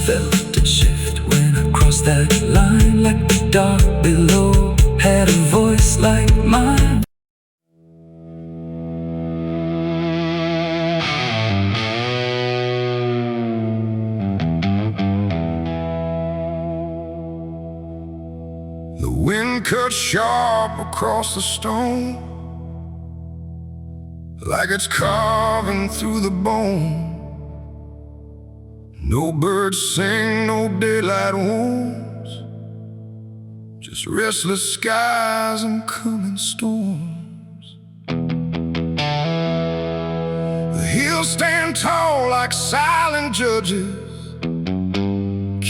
felt it shift when I crossed that line, like the dark below had a voice like mine. The wind cuts sharp across the stone, like it's carving through the bone. No birds sing, no daylight warms, just restless skies and coming storms. The hills stand tall like silent judges,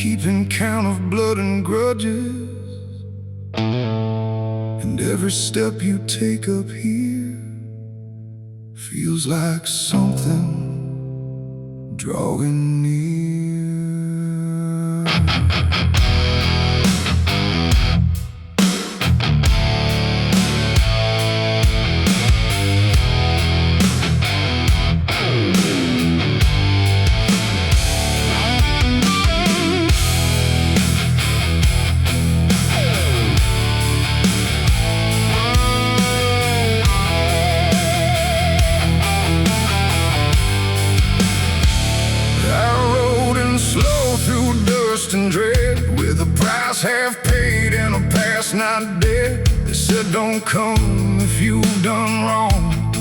keeping count of blood and grudges. And every step you take up here feels like something drawing near. And dread, with a price half paid and a past not dead. They said don't come if you've done wrong.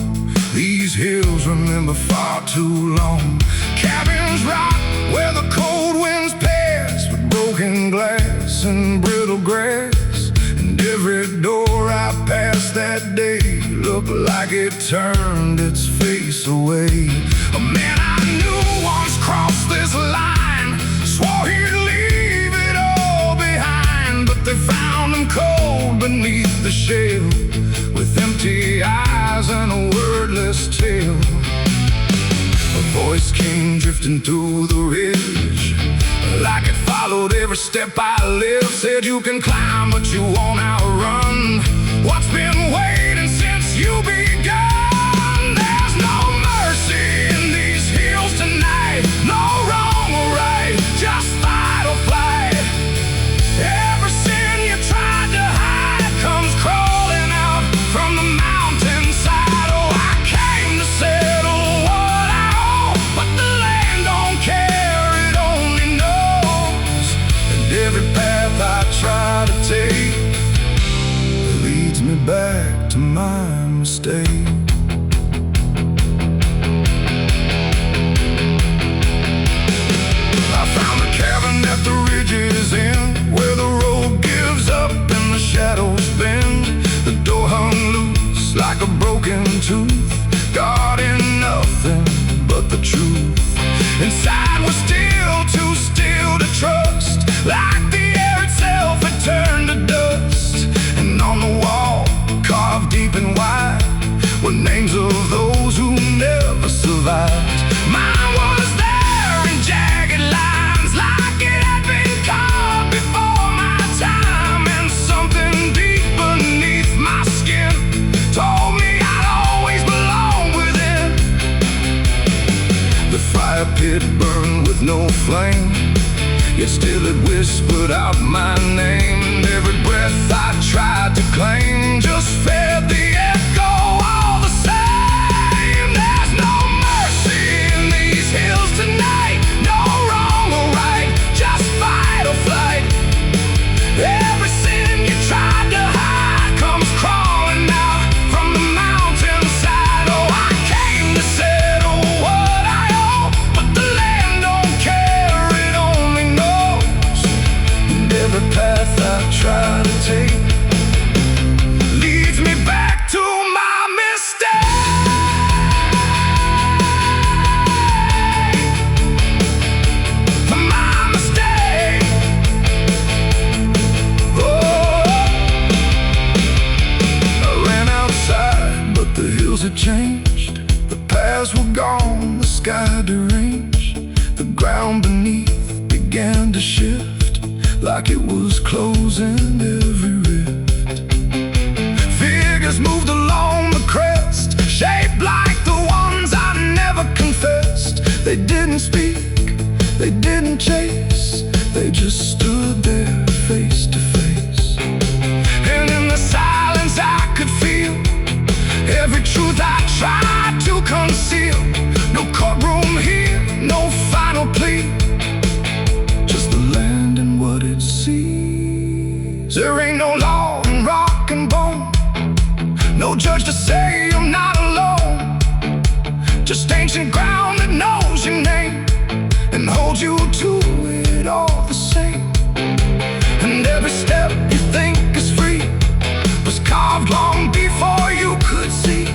These hills remember far too long. Cabins rock where the cold winds pass, with broken glass and brittle grass. And every door I passed that day looked like it turned its face away. A man I knew once crossed this line, swore he'd leave it all behind, but they found him cold beneath the shell, with empty eyes and a wordless tale. A voice came drifting through the ridge, like it followed followed every step I lived. Said you can climb, but you won't outrun what's been waiting since you begun. There's no mercy in these hills tonight. No wrong or right, just fight or flight. Every sin you tried to hide comes crawling out from the mountainside. Oh, I came to settle what I owe, but the land don't care, it only knows. And every path I try to take leads me back to my mistake. I found a cabin at the ridge's end, where the road gives up and the shadows bend. The door hung loose like a broken tooth, guarding nothing but the truth. Inside was still too still to trust, like the air itself had turned to dust. And on the wall, carved deep and wide, were names of those who never survived. Mine was there in jagged lines, like it had been carved before my time. And something deep beneath my skin told me I'd always belong within. The fire pit burned with no flame, yet still it whispered out my name. And every breath I tried to claim just fed the echo all the same. There's no mercy in these hills tonight. No wrong or right, just fight or flight. Every sin you tried to hide comes crawling out from the mountainside. Oh, I came to settle what I owe, but the land don't care, it only knows. And every path I try to take leads me back to my mistake. My mistake. Oh, I ran outside, but the hills had changed. The paths were gone, the sky deranged. The ground beneath began to shift, like it was closing every rift. Figures moved along the crest, shaped like the ones I never confessed. They didn't speak, they didn't chase, they just stood there face to face. And in the silence I could feel every truth I tried to conceal. No courtroom here, no final plea, just the land and what it sees. There ain't no law in rock and bone, no judge to say I'm not alone. Just ancient ground that knows your name and holds you to it all the same. And every step you think is free was carved long before you could see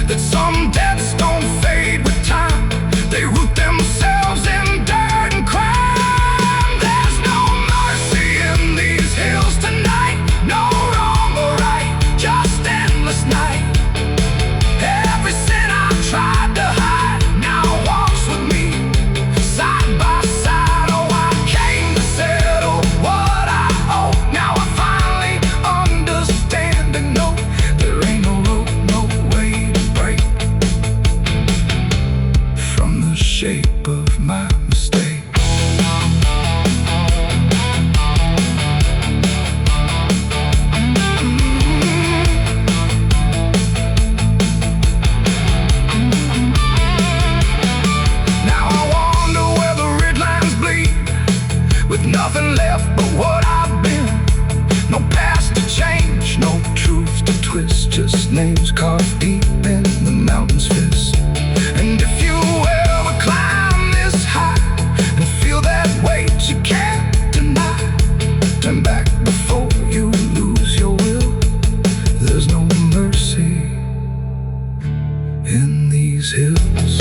that some debts don't fade with time, they root themselves in dirt and crime. There's no mercy in these hills tonight. No wrong or right, just endless night. Every sin I tried to hide now walks with me, side by side. Oh, I came to settle what I owe. Now I finally understand and know there ain't no road, no way to break from the shape of my mistake. Now I wonder where the red lines bleed, with nothing left but what I've been. No past to change, no truth to twist, just names carved deep in the mountain's fist. And if you ever climb this high and feel that weight you can't deny, turn back before you lose your will. There's no mercy in these hills.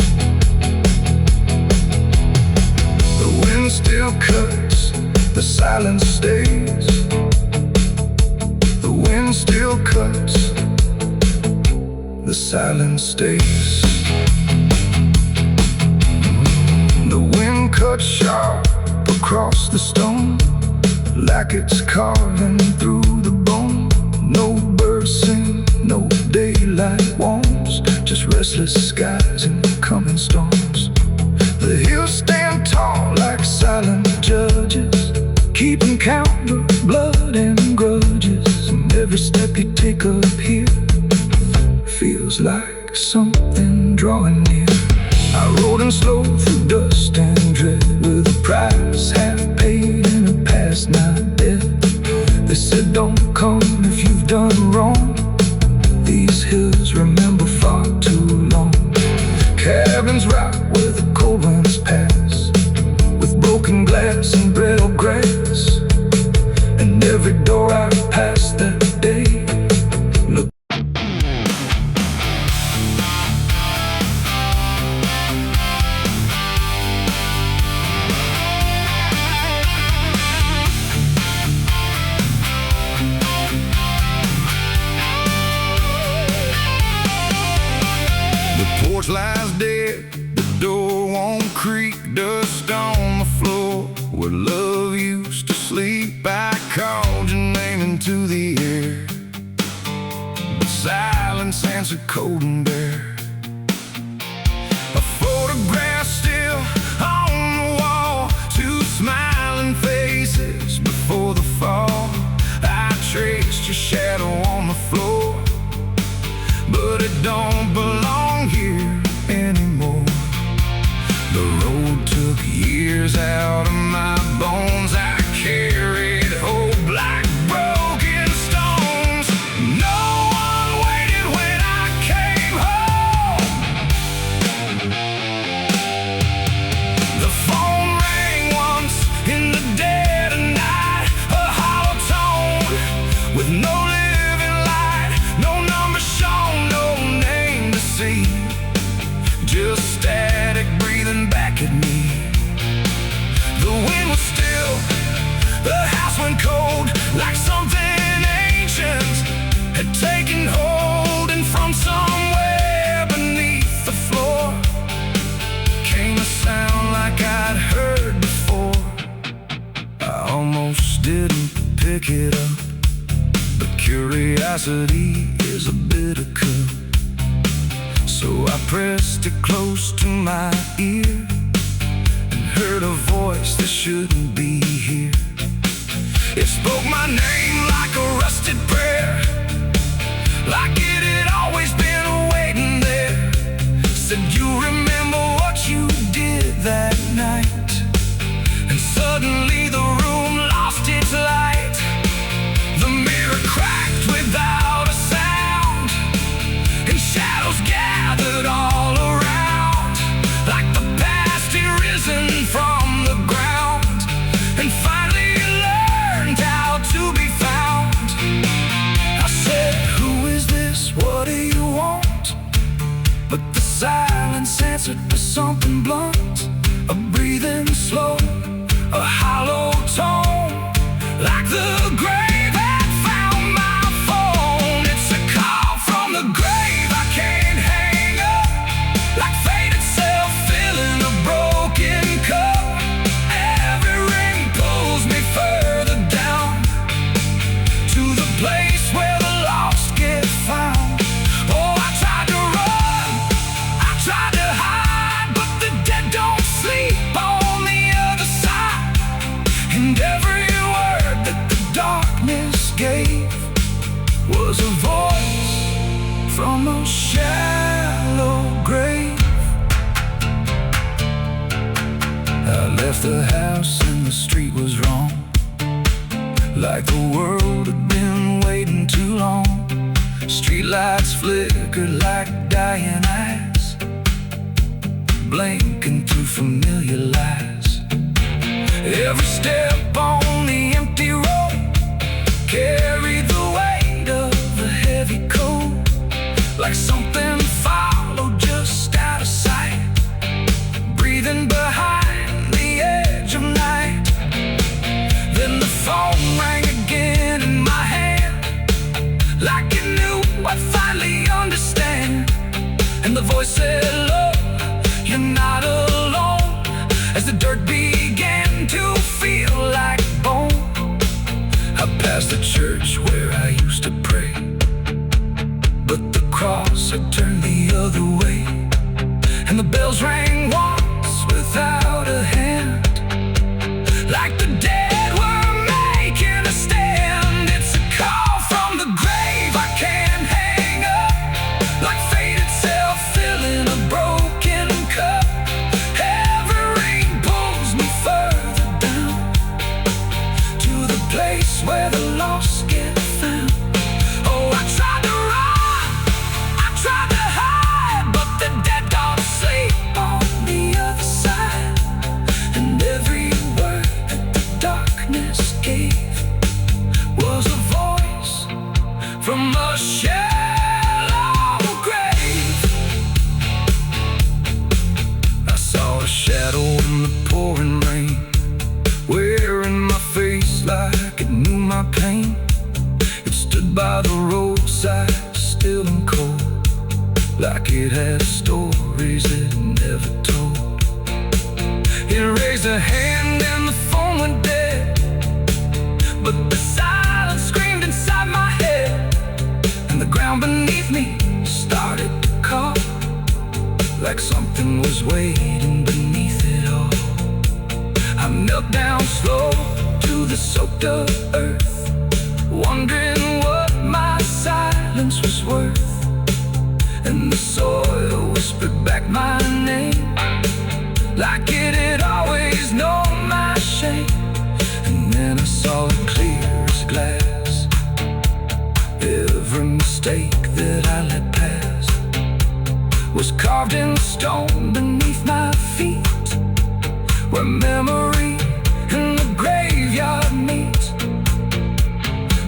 The wind still cuts, the silence stays. The wind still cuts, the silence stays. The wind cuts sharp across the stone, like it's carving through the bone. No birds sing, no daylight warms, just restless skies and coming storms. The hills stand tall like silent judges, keeping count of blood and grudges. And every step you take up here feels like something drawing near. I rode in slow through dust and dread, with a price half paid and a past not dead. They said don't come if you've done wrong, these hills remember far too long. Cabins rock where the cold winds pass, with broken glass and brittle grass. And every door I passed that day looked. The porch lies dead, the door won't creak, dust on the floor where love used to sleep. I called your name into the air, but silence answered cold and bare. A photograph still on the wall, two smiling faces before the fall. I traced your shadow on the floor, but it don't belong here anymore. The road took years out of my bones. I carried hope like broken stones. No one waited when I came home. The phone rang once in the dead of night, a hollow tone with no living light, no number shown, no name to see, just static breathing back at me. The wind was still, the house went cold, like something ancient had taken hold. And from somewhere beneath the floor came a sound like I'd heard before. I almost didn't pick it up, but curiosity is a bitter cup. So I pressed it close to my ear and heard a voice that shouldn't be here. It spoke my name like a rusted prayer, like it had always been waiting there. Said, you remember what you did that night? And suddenly the room lost its light. The mirror cracked without a sound, and shadows gathered all around, like the past had risen from the ground and finally learned how to be found. I said, who is this? What do you want? But the silence answered with something blunt, a breathing slow, a hollow tone, like the grave had found my phone. It's a call from the grave I can't hang up, like fate itself filling a broken cup. Every ring pulls me further down to the place where the lost get found. Oh, I tried to run, I tried to hide, but the dead don't sleep on the other side. And every word that the darkness gave was a voice from a shallow grave. I left the house and the street was wrong, like the world had been waiting too long. Streetlights flickered like dying eyes, blinking through familiar lies. Every step on the empty road carried the weight of a heavy coat, like something followed just out of sight, breathing behind the edge of night. Then the phone rang again in my hand, like it knew I'd finally understand. And the voice said, look, you're not alone, as the dirt began to fall. church where I used to pray, but the cross had turned the other way, and the bells rang once without a hand, like the dead were making a stand. It's a call from the grave I can't hang up, like fate itself filling a broken cup. Every ring pulls me further down to the place where the lost get found. Oh, I tried to run, I tried to hide, but the dead don't sleep on the other side. And every word that the darkness gave was a voice from a shallow grave. I saw a shadow in the pouring rain, wearing my face like it knew my pain. It stood by the roadside, still and cold, like it had stories it never told. It raised a hand and the phone went dead, but the silence screamed inside my head, and the ground beneath me started to call, like something was waiting beneath it all. I knelt down slow to the soaked up earth, wondering what my silence was worth. And the soil whispered back my name, like it had always known my shame. And then I saw it clear as glass, every mistake that I let pass was carved in stone beneath my feet, where memory and the graveyard meet.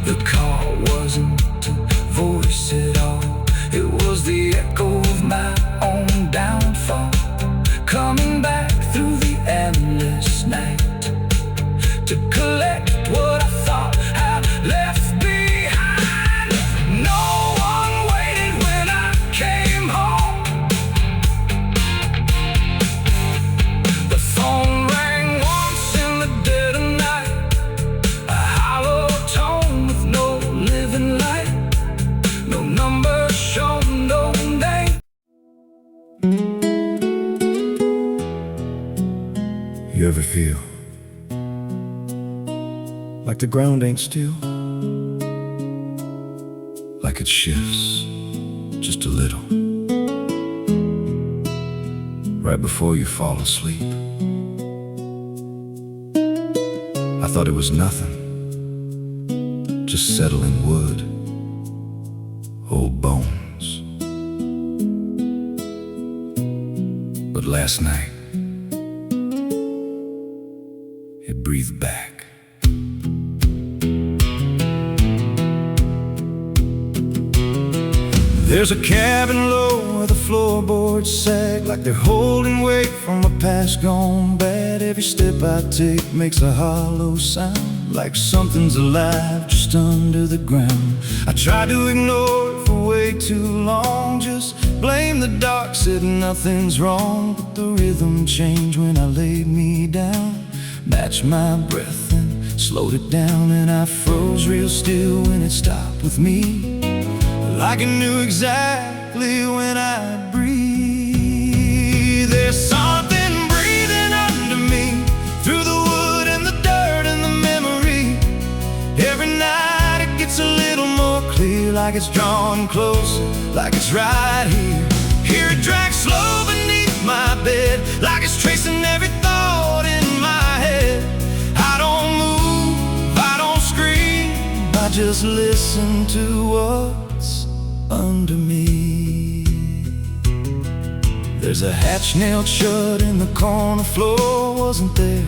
The call wasn't a voice at all, it was the echo of my own downfall, coming back through the endless night to collect what I thought I'd left behind. No one waited when I came home. The phone rang once in the dead of night, a hollow tone with no living light, no number shown, no name. You ever feel like the ground ain't still, like it shifts just a little right before you fall asleep? I thought it was nothing, just settling wood, old bones. But last night it breathed back. There's a cabin low where the floorboards sag, like they're holding weight from a past gone bad. Every step I take makes a hollow sound, like something's alive just under the ground. I tried to ignore it for way too long, just blame the dark, said nothing's wrong. But the rhythm changed when I laid me down, matched my breath and slowed it down. And I froze real still when it stopped with me, like I knew exactly when I'd breathe. There's something breathing under me, through the wood and the dirt and the memory. Every night it gets a little more clear, like it's drawn closer, like it's right here. Hear it drag slow beneath my bed, like it's tracing every thought in my head. I don't move, I don't scream, I just listen to what's under me. There's a hatch nailed shut in the corner floor, wasn't there,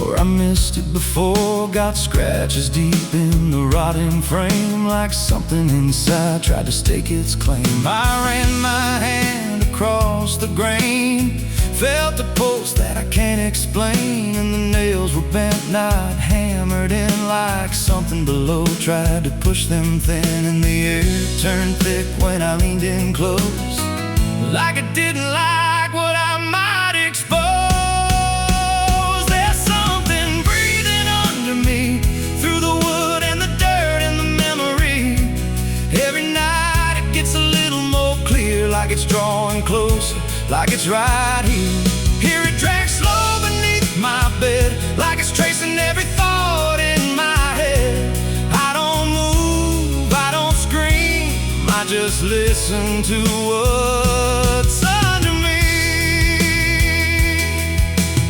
or I missed it before. Got scratches deep in the rotting frame, like something inside tried to stake its claim. I ran my hand across the grain, felt a pulse that I can't explain, and the nails were bent, not hammered in, like something below tried to push them thin. And the air turned thick when I leaned in close, like it didn't like what I might expose. There's something breathing under me, through the wood and the dirt and like it's drawing closer, like it's right here. Hear it drag slow beneath my bed, like it's tracing every thought in my head. I don't move, I don't scream, I just listen to what's under me.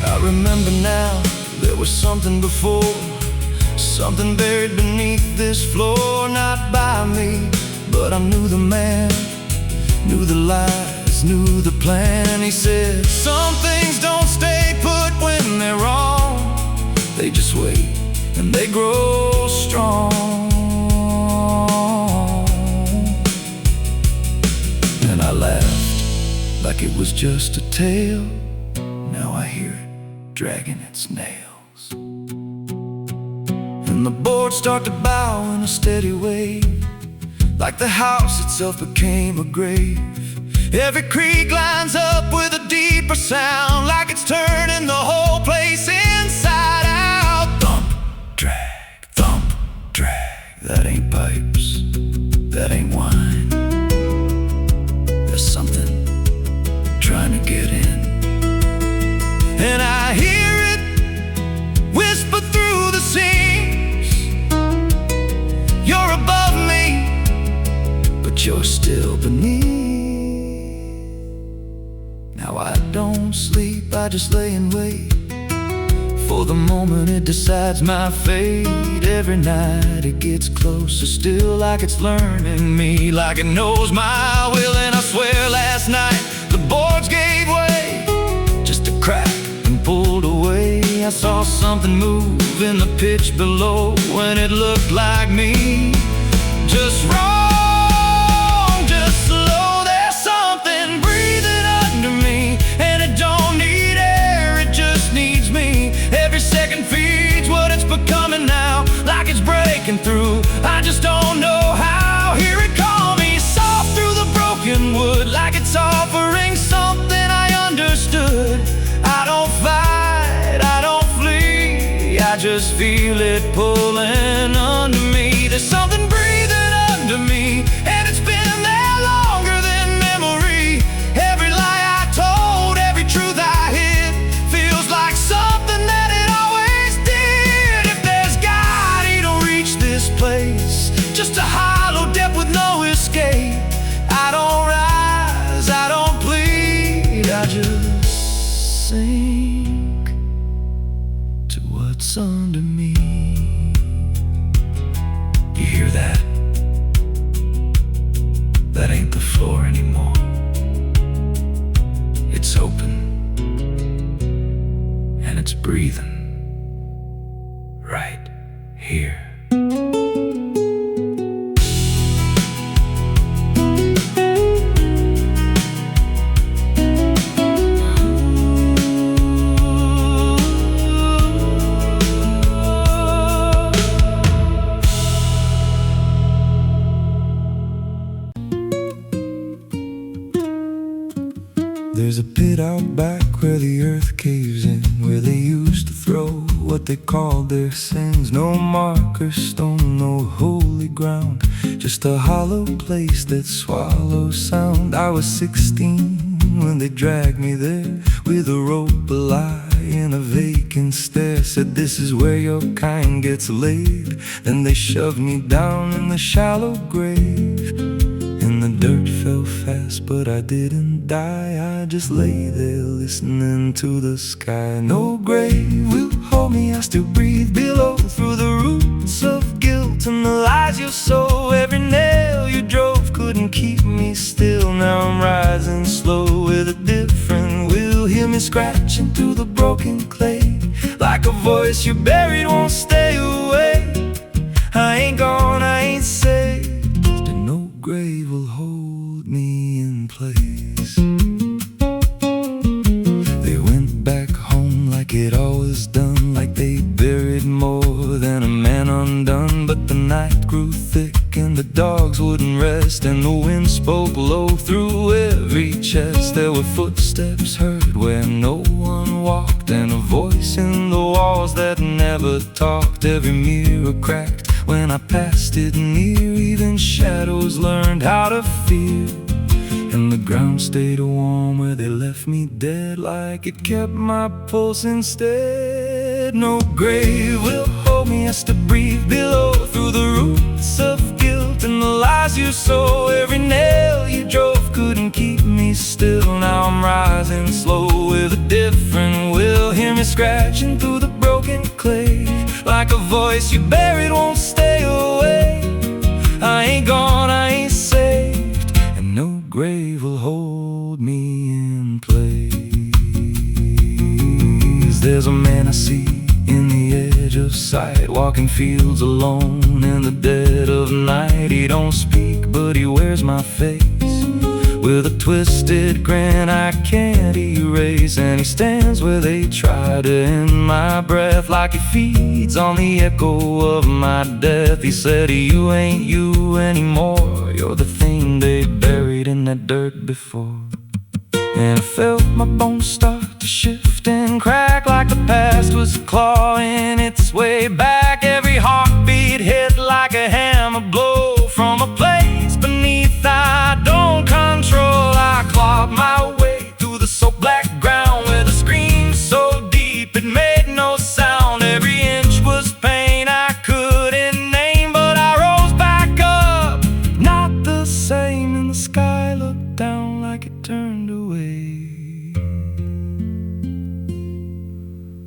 I remember now, there was something before, something buried beneath this floor. Not by me, but I knew the man, knew the lies, knew the plan. He said, some things don't stay put when they're wrong, they just wait and they grow strong. And I laughed like it was just a tale. Now I hear it dragging its nails, and the boards start to bow in a steady way, like the house itself became a grave. Every creak lines up with a deeper sound, like it's turning the whole place inside out. Thump, drag, that ain't pipes, that ain't wine. There's something trying to get in, and I hear it whisper through the seams. You're above me, but you're still beneath. Now I don't sleep, I just lay and wait for the moment it decides my fate. Every night it gets closer still, like it's learning me, like it knows my will. And I swear last night the boards gave way, just a crack and pulled away. I saw something move in the pitch below, when it looked like me. Just wrong, just slow, there's something breathing under me, and it don't need air, it just needs me. Every second feeds what it's becoming now, like it's breaking through, I just don't know how. Hear it call me soft through the broken wood, like it's offering something I understood. I don't fight, I don't flee, I just feel it pulling under me. There's something breathing under me, and it's been there longer than memory. Every lie I told, every truth I hid, feels like something that it always did. If there's God, he don't reach this place, just a hollow depth with no escape. I don't rise, I don't plead, I just sink to what's under me. You hear that? That ain't the floor anymore. It's open, and it's breathing right here. There's a pit out back where the earth caves in, where they used to throw what they called their sins. No marker stone, no holy ground, just a hollow place that swallows sound. I was 16 when they dragged me there, with a rope, a lie, and a vacant stare. Said this is where your kind gets laid. Then they shoved me down in the shallow grave, and the dirt fell fast, but I didn't die. I just lay there listening to the sky. No grave will hold me, I still breathe below, through the roots of guilt and the lies you sow. Every nail you drove couldn't keep me still. Now I'm rising slow with a different will. Hear me scratching through the broken clay, like a voice you buried won't stay away. I ain't gone, I ain't saved, and no grave will hold me in place. They went back home like it always done, like they buried more than a man undone. But the night grew thick and the dogs wouldn't rest, and the wind spoke low through every chest. There were footsteps heard where no one walked, and a voice in the walls that never talked. Every mirror cracked when I passed it near, even shadows learned how to fear. And And the ground stayed warm where they left me dead, like it kept my pulse instead. No grave will hold me, I still breathe below, through the roots of guilt and the lies you sow. Every nail you drove couldn't keep me still. Now I'm rising slow with a different will. Hear me scratching through the broken clay, like a voice you buried won't stay away. I ain't gone, I ain't saved, and no grave will hold me in place. There's a man I see in the edge of sight, walking fields alone in the dead of night. He don't speak, but he wears my face with a twisted grin I can't erase. And he stands where they try to end my breath, like he feeds on the echo of my death. He said, you ain't you anymore, you're the thing they buried in that dirt before. And I felt my bones start to shift and crack, like the past was clawing its way back. Every heartbeat hit like a hammer blow from a place beneath I don't control. I clawed my way through the soap black ground with a scream so deep it made no sound. Every inch was pain I couldn't name, but I rose back up, not the same. And the sky looked down like it turned away,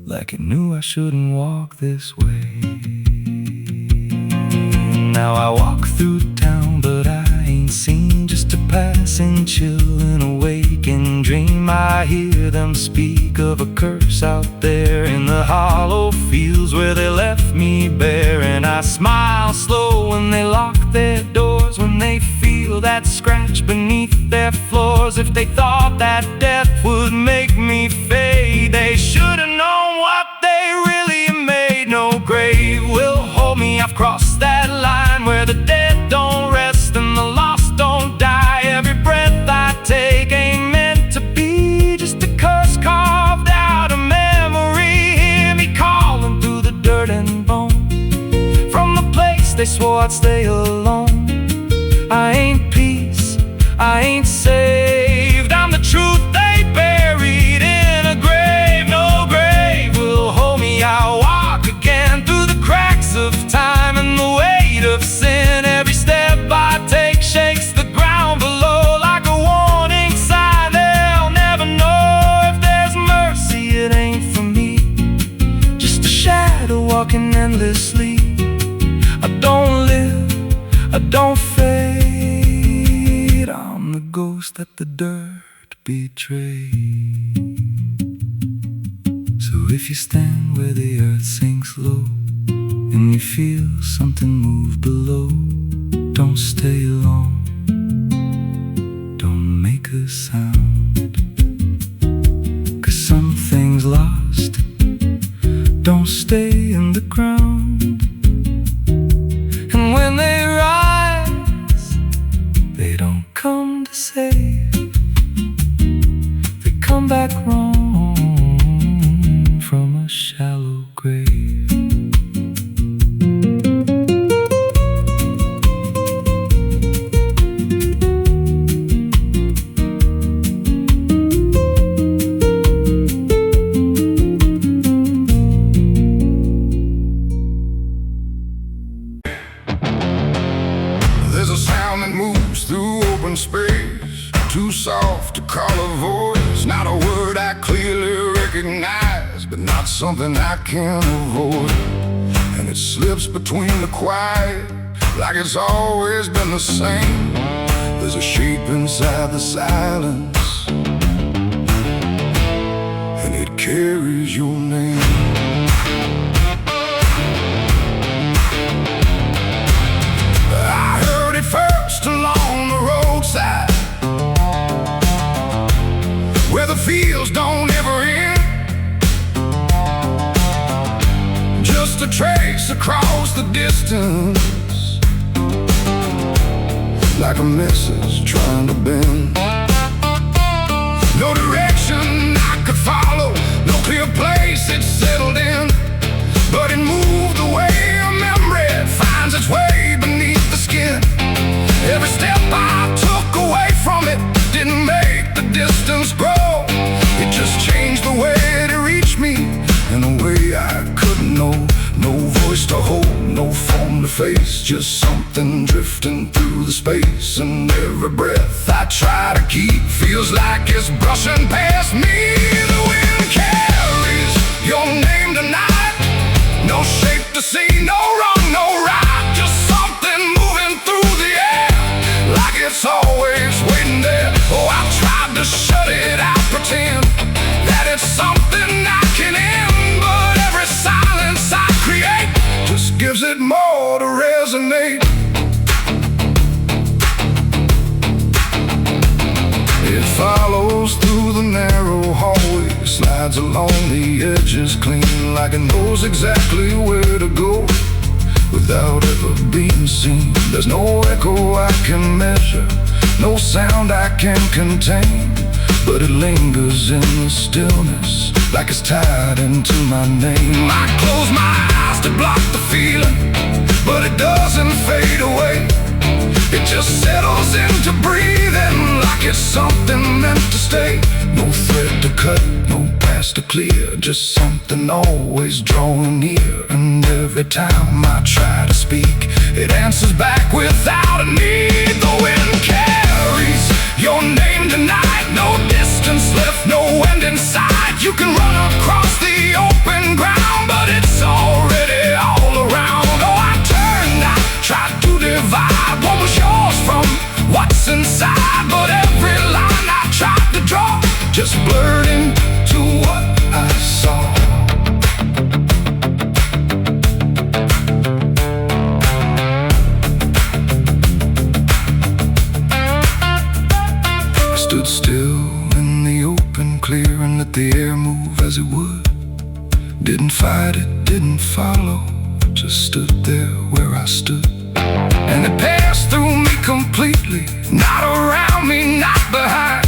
like it knew I shouldn't walk this way. Now I walk through town, but I ain't seen, just a passing chill and a waking dream. I hear them speak of a curse out there in the hollow fields where they left me bare. And I smile slow when they lock their doors, when they feel that scratch beneath their floors. If they thought that death would make me fade, they should have known what they really made. No grave will hold me, I've crossed that line where the dead don't rest and the lost don't die. Every breath I take ain't meant to be, just a curse carved out of memory. Hear me calling through the dirt and bone, from the place they swore I'd stay alone. I ain't peace, I ain't saved, I'm the truth they buried in a grave. No grave will hold me, I'll walk again through the cracks of time and the weight of sin. Every step I take shakes the ground below like a warning sign. They'll never know if there's mercy, it ain't for me, just a shadow walking endlessly. I don't live, I don't fade, I'm the ghost that the dirt betrayed. So if you stand where the earth sinks low and you feel something move below, don't stay long, don't make a sound, 'cause something's lost, don't stay in the ground. And when they rise, they don't come to save, they come back wrong from a shallow grave. There's a sound that moves through open space, too soft to call a voice. Not a word I clearly recognize, but not something I can avoid. And it slips between the quiet, like it's always been the same. There's a shape inside the silence, and it carries your name. First along the roadside, where the fields don't ever end, just a trace across the distance, like a message trying to bend. No direction I could follow, no clear place it settled in, but it moved the way a memory finds its way beneath the skin. Every step I took away from it didn't face, just something drifting through the space. And every breath I try to keep feels like it's brushing past me. The wind carries your name tonight. No shape to see, no wrong, no right. Just something moving through the air, like it's always waiting there. Oh, I tried to shut it out, pretend that it's something I can end, but every silence I create just gives it more to resonate. It follows through the narrow hallway, slides along the edges clean, like it knows exactly where to go without ever being seen. There's no echo I can measure, no sound I can contain, but it lingers in the stillness, like it's tied into my name. I close my eyes to block the feeling, but it doesn't fade away. It just settles into breathing, like it's something meant to stay. No thread to cut, no path to clear, just something always drawing near. And every time I try to speak, it answers back without a need. The wind carries your name tonight, no distance left, no end in sight. You can run across the open ground, but it's already all around. Oh, I turned, I tried to divide what was yours from what's inside, but every line I tried to draw just blurred into what I saw. I stood still in the open, clear, and let the air move as it would. Didn't fight it, didn't follow, just stood there where I stood. And it passed through me completely, not around me, not behind.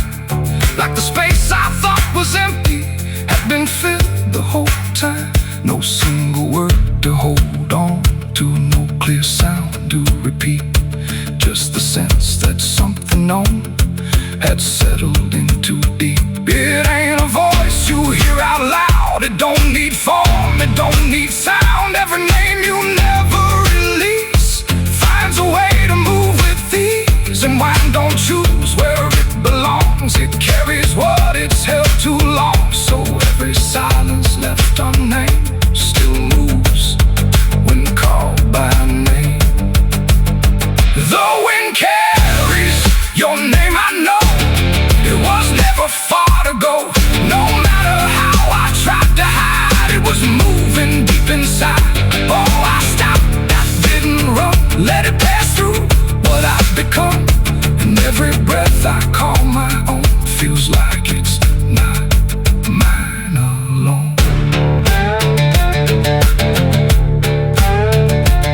Like the space I thought was empty had been filled the whole time. No single word to hold on to, no clear sound to repeat. Just the sense that something known had settled in too deep. It ain't a voice you hear out loud, it don't need form, it don't need sound. Every name you never release finds a way to move with ease. And wine don't choose where it belongs, it carries what it's held too long. So every silence left unnamed still moves when called by name. The wind carries your name, I know it was never far to go. No matter how I tried to hide, it was moving deep inside. Oh, I stopped, I didn't run, let it pass through what I've become. And every breath I call my own feels like it's not mine alone.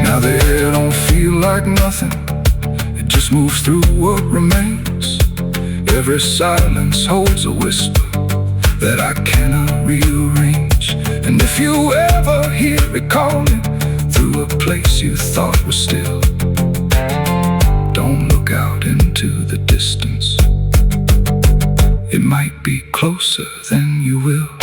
Now the air don't feel like nothing, it just moves through what remains. Every silence holds a whisper that I cannot rearrange. And if you ever hear it calling through a place you thought was still, don't look out into the distance, it might be closer than you will.